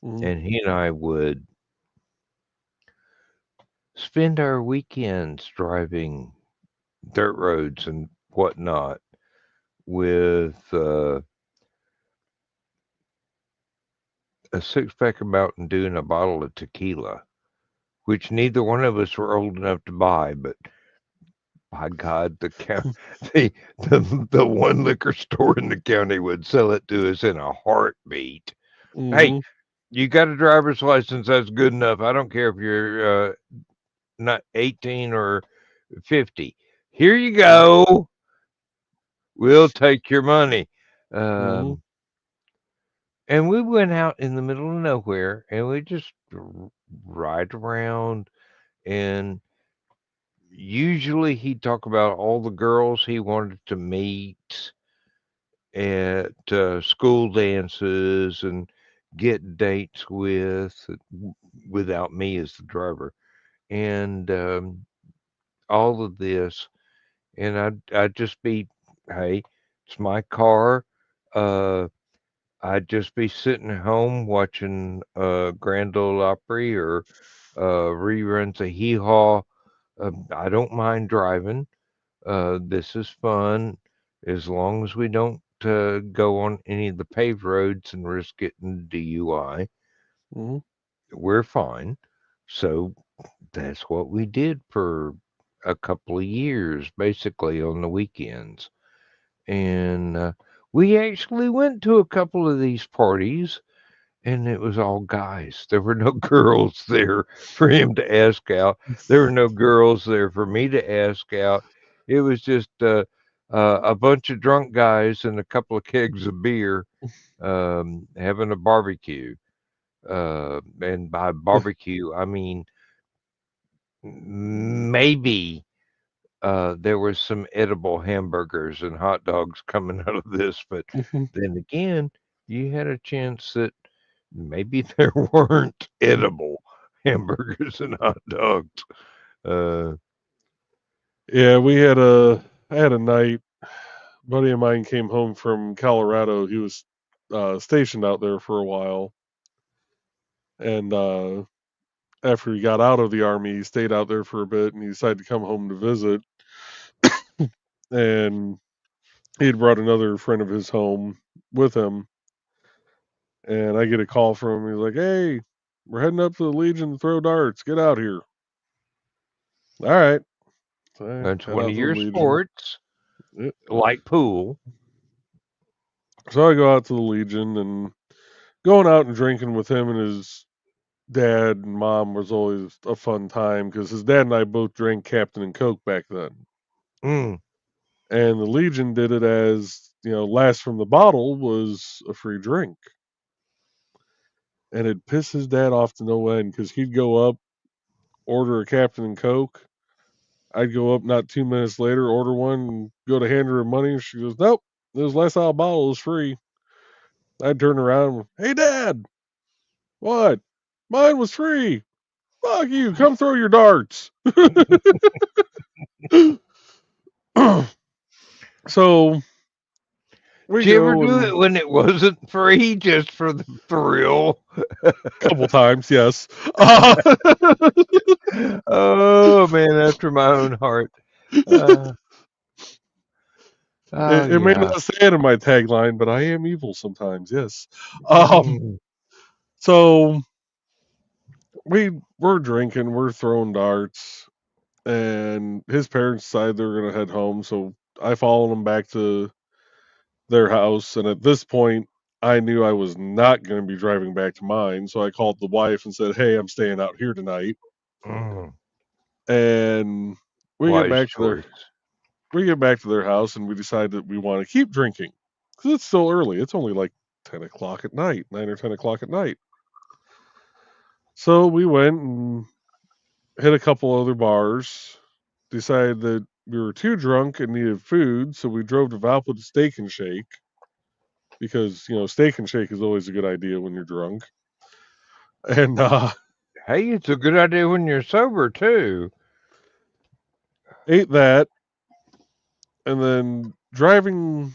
Mm-hmm. and he and I would spend our weekends driving dirt roads and whatnot with a six pack of Mountain Dew and a bottle of tequila, which neither one of us were old enough to buy, but by God, the one liquor store in the county would sell it to us in a heartbeat. Hey, Mm-hmm. you got a driver's license, that's good enough. I don't care if you're not 18 or 50. Here you go. We'll take your money. Mm-hmm. Um, and we went out in the middle of nowhere and we just ride around. And usually he'd talk about all the girls he wanted to meet at school dances and get dates with, without me as the driver. And all of this. And I'd just be, hey, it's my car. Uh, I'd just be sitting at home watching Grand Ole Opry or reruns of Hee Haw. I don't mind driving. This is fun as long as we don't go on any of the paved roads and risk getting DUI. Mm-hmm. We're fine. So that's what we did for a couple of years, basically on the weekends. And we actually went to a couple of these parties, and it was all guys. There were no girls there for him to ask out. There were no girls there for me to ask out. It was just a bunch of drunk guys and a couple of kegs of beer having a barbecue. And by barbecue, I mean maybe there was some edible hamburgers and hot dogs coming out of this, but Mm-hmm. then again, you had a chance that maybe there weren't edible hamburgers and hot dogs. Uh, Yeah, I had a night. A buddy of mine came home from Colorado. He was stationed out there for a while, and after he got out of the army, he stayed out there for a bit, and he decided to come home to visit. And he had brought another friend of his home with him, and I get a call from him. He's like, "Hey, we're heading up to the Legion to throw darts. Get out here." All right, so I that's head one out of to the your Legion. sports, Yep. like pool. So I go out to the Legion and going out and drinking with him and his dad and mom was always a fun time because his dad and I both drank Captain and Coke back then. Mm, And the Legion did it as, last from the bottle was a free drink. And it pissed his dad off to no end because he'd go up, order a Captain and Coke. I'd go up not 2 minutes later, order one, and go to hand her money. And she goes, "Nope, this last out bottle is free." I'd turn around and, "Hey, Dad, what? Mine was free. Fuck you. Come throw your darts." So we did you ever go do and it when it wasn't free, just for the thrill? couple times, yes. Uh, Oh man, after my own heart. Uh, oh it may yeah. not say it in my tagline, but I am evil sometimes, yes. Um, Mm, so we're drinking, we're throwing darts, and his parents decide they're gonna head home, so I follow them back to their house, and at this point, I knew I was not going to be driving back to mine, so I called the wife and said, "Hey, I'm staying out here tonight." Mm, And we get wise back to choice. their house, and we decide that we want to keep drinking because it's still early. It's only like 10 o'clock at night, 9 or 10 o'clock at night. So we went and hit a couple other bars. Decided that we were too drunk and needed food, so we drove to Valpo to Steak and Shake because Steak and Shake is always a good idea when you're drunk. And Hey, it's a good idea when you're sober too. ate that, and then driving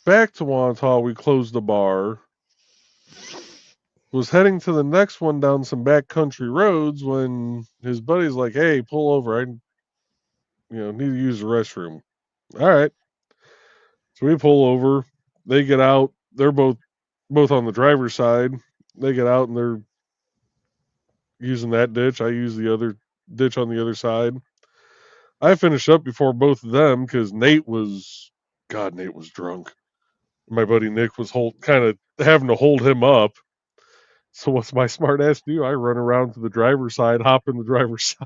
back to Wantagh, we closed the bar. Was heading to the next one down some backcountry roads when his buddy's like, "Hey, pull over. I need to use the restroom." All right. So we pull over. They get out. They're both on the driver's side. They get out and they're using that ditch. I use the other ditch on the other side. I finished up before both of them because Nate was drunk. My buddy Nick was kind of having to hold him up. So what's my smart ass do? I run around to the driver's side, hop in the driver's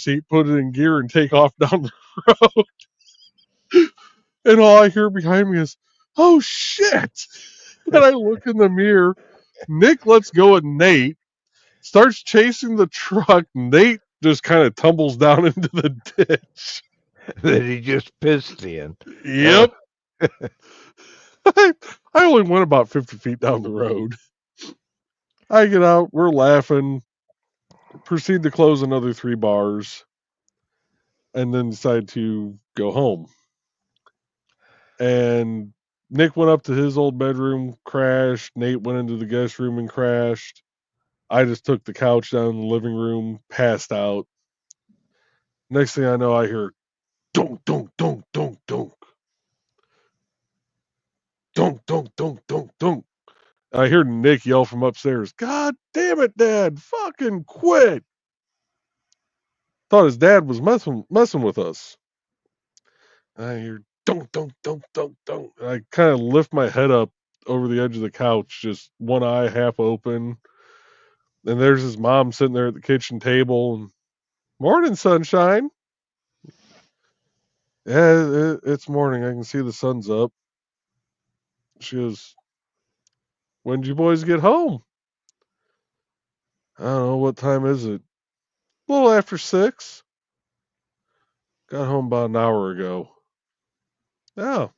seat, put it in gear, and take off down the road. And all I hear behind me is, "Oh shit!" And I look in the mirror. Nick lets go of Nate, starts chasing the truck. Nate just kind of tumbles down into the ditch. That he just pissed in. Yep. I only went about 50 feet down the road. I get out, we're laughing, proceed to close another 3 bars, and then decide to go home. And Nick went up to his old bedroom, crashed. Nate went into the guest room and crashed. I just took the couch down in the living room, passed out. Next thing I know, I hear donk, donk, donk, donk, donk. Donk, donk, donk, donk, donk. I hear Nick yell from upstairs, "God damn it, Dad, fucking quit." Thought his dad was messing with us. I hear donk, donk, donk, donk, donk. I kind of lift my head up over the edge of the couch, just one eye half open. And there's his mom sitting there at the kitchen table. And, "Morning, sunshine." "Yeah, it's morning. I can see the sun's up." She goes, "When did you boys get home?" "I don't know. What time is it?" "A little after 6. Got home about an hour ago." "Oh,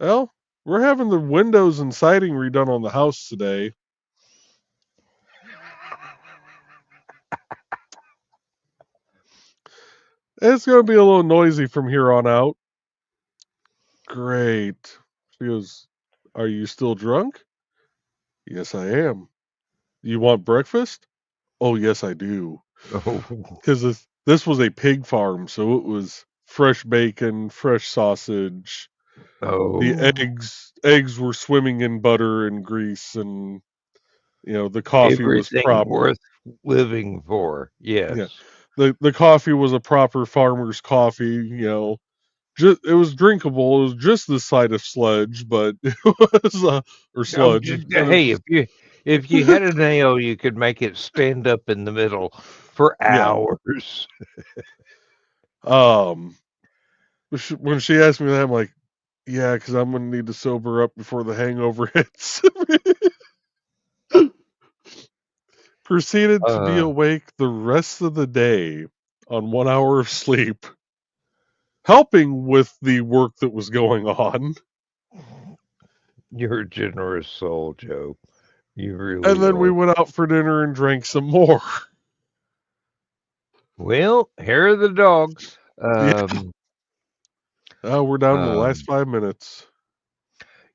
well, we're having the windows and siding redone on the house today." "It's going to be a little noisy from here on out." "Great." She goes, "Are you still drunk?" "Yes, I am." "You want breakfast?" "Oh, yes, I do." Oh, Because this was a pig farm, so it was fresh bacon, fresh sausage. The oh, eggs were swimming in butter and grease, and the coffee was everything proper. worth living for. Yes. Yeah, the coffee was a proper farmer's coffee. It was drinkable. It was just the side of sludge, but it was or I'm sludge, just but it hey, was if you had a nail, you could make it stand up in the middle for yeah. hours. Um, when she asked me that, I'm like, "Yeah, because I'm gonna need to sober up before the hangover hits." Proceeded to be Uh, awake the rest of the day on 1 hour of sleep, helping with the work that was going on. you're a generous soul, Joe. You And really then we are. went out for dinner and drank some more. Well, hair of the dog. Yeah, we're down to the last Um, 5 minutes.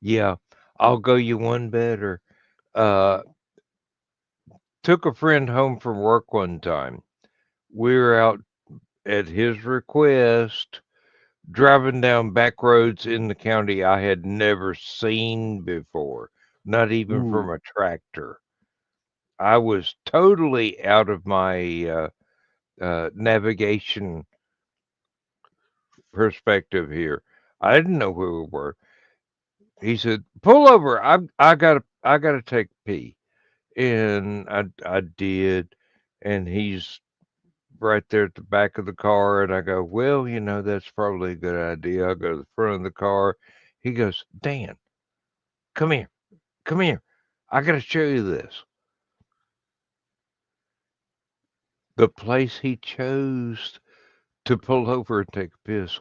yeah, I'll go you one better. Uh, took a friend home from work one time. We were out at his request, driving down back roads in the county I had never seen before, not even from Ooh, a tractor. I was totally out of my navigation perspective here. I didn't know where we were. he said, "Pull over. I gotta take a pee." And I did, and he's right there at the back of the car, and I go, "Well, that's probably a good idea." I go to the front of the car. He goes, "Dan, come here, come here. I gotta show you this." The place he chose to pull over and take a piss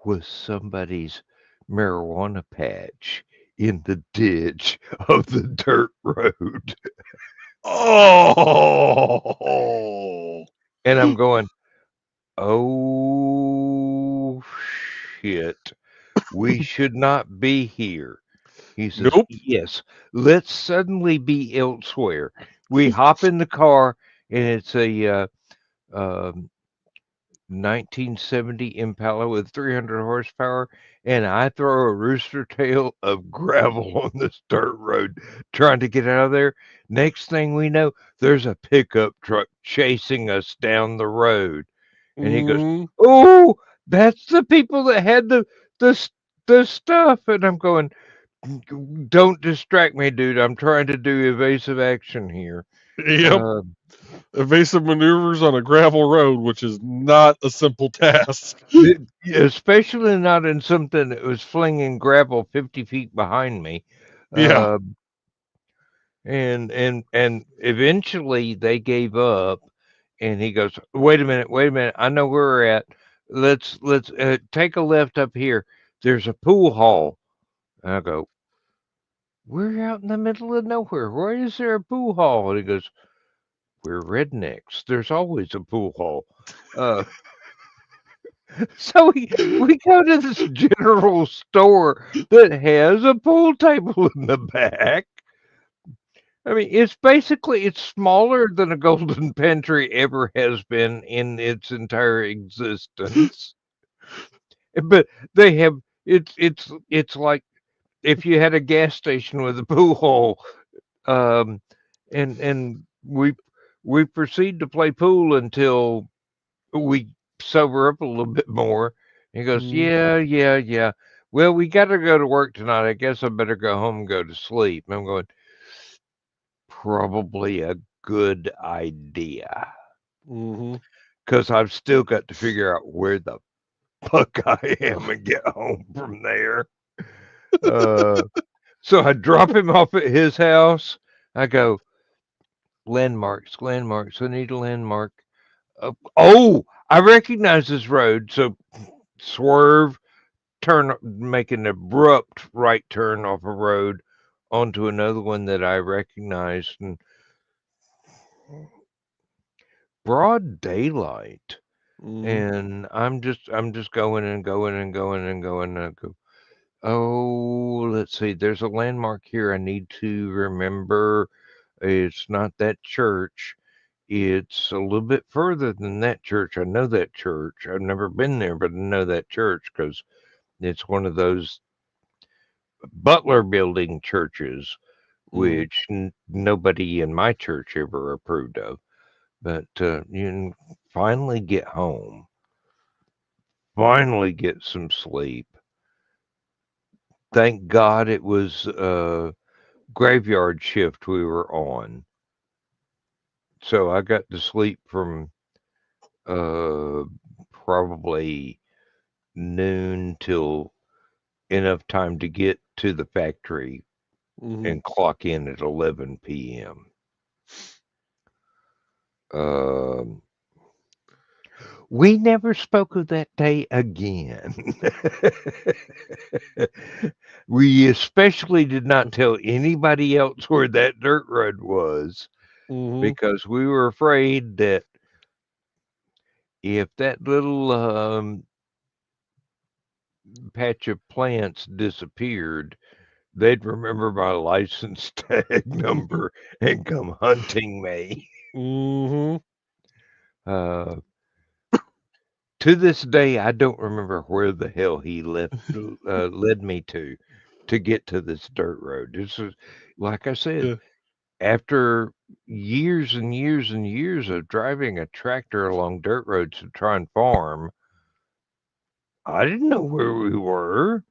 was somebody's marijuana patch in the ditch of the dirt road. Oh, And I'm going, "Oh, shit. We should not be here." He says, nope. "Yes, let's suddenly be elsewhere." We hop in the car, and it's a um 1970 Impala with 300 horsepower, and I throw a rooster tail of gravel on this dirt road trying to get out of there. Next thing we know, there's a pickup truck chasing us down the road. And he goes, Mm, "Oh, that's the people that had the stuff." And I'm going, "Don't distract me, dude. I'm trying to do evasive action here." yep. Uh, Evasive maneuvers on a gravel road, which is not a simple task. Especially not in something that was flinging gravel 50 feet behind me. Yeah. Uh, and eventually they gave up. And he goes, "Wait a minute, wait a minute. I know where we're at. Let's take a left up here. There's a pool hall." And I go, "We're out in the middle of nowhere. Why is there a pool hall?" And he goes, "We're rednecks. There's always a pool hall." Uh, so we go to this general store that has a pool table in the back. I mean, it's smaller than a golden pantry ever has been in its entire existence. But they have it's like if you had a gas station with a pool hall. Um, and we proceed to play pool until we sober up a little bit more. He goes, Mm, "Yeah, yeah, yeah. Well, we got to go to work tonight. I guess I better go home and go to sleep." I'm going, "Probably a good idea, mm-hmm. because I've still got to figure out where the fuck I am and get home from there." Uh, so I drop him off at his house. I go, "Landmarks, landmarks. I need a landmark." Oh, I recognize this road. So swerve, turn, make an abrupt right turn off a road onto another one that I recognized, and broad daylight. Mm-hmm. And I'm just going and going and going and going. And I go, "Oh, let's see. There's a landmark here I need to remember. It's not that church. It's a little bit further than that church. I know that church. I've never been there, but I know that church because it's one of those Butler building churches, Mm-hmm. which nobody in my church ever approved of." But you can finally get home, finally get some sleep. Thank God it was graveyard shift we were on. So I got to sleep from uh, probably noon till enough time to get to the factory Mm-hmm. and clock in at 11 p.m. Um, we never spoke of that day again. We especially did not tell anybody else where that dirt road was Mm-hmm. because we were afraid that if that little patch of plants disappeared, they'd remember my license tag number and come hunting me. Mm-hmm. Uh, to this day, I don't remember where the hell he led me to get to this dirt road. This is, like I said, Yeah. after years and years and years of driving a tractor along dirt roads to try and farm, I didn't know where we were.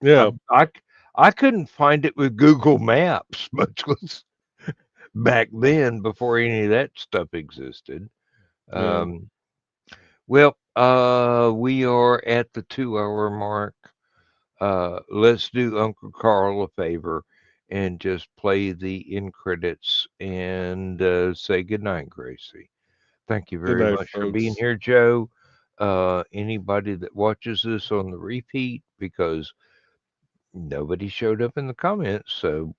I Yeah. I I couldn't find it with Google Maps, much less back then before any of that stuff existed. Yeah. Well, we are at the 2 hour mark. Let's do Uncle Carl a favor and just play the end credits and say goodnight, Gracie. Thank you Good very night, much for being folks. here, Joe. Anybody that watches this on the repeat, because nobody showed up in the comments, so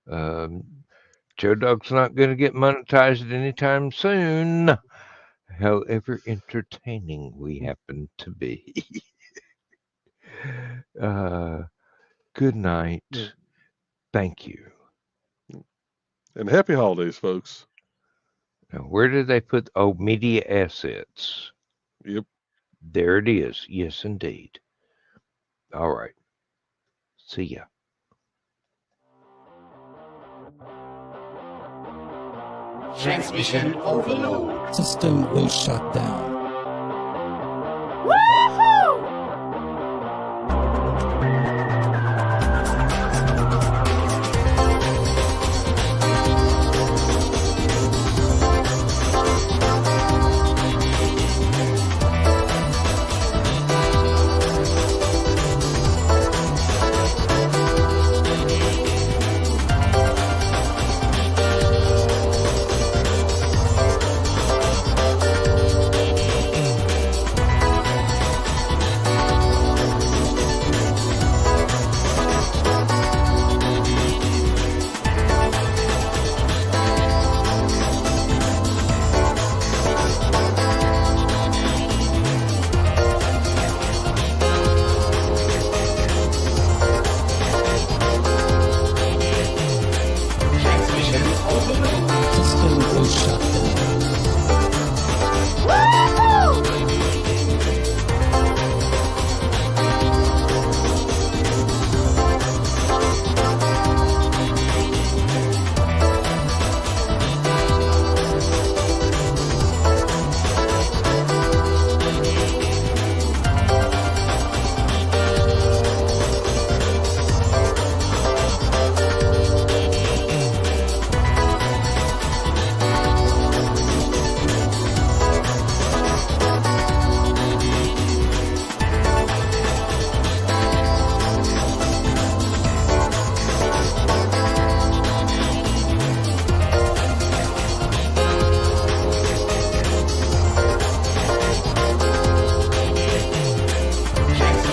Joe Dog's not going to get monetized anytime soon, however entertaining we happen to be. Good night. Yeah. Thank you. And happy holidays, folks. Now, where did they put, oh, media assets? Yep. There it is. Yes, indeed. All right. See ya. Transmission overload. System will shut down. System will shut down.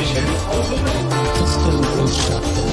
Transmission overload. System will shut down.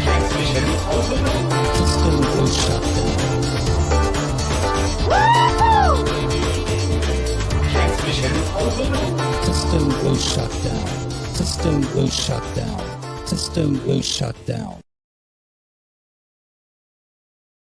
Transmission overload. System will shut down. Transmission overload. System will shut down. System will shut down. System will shut down.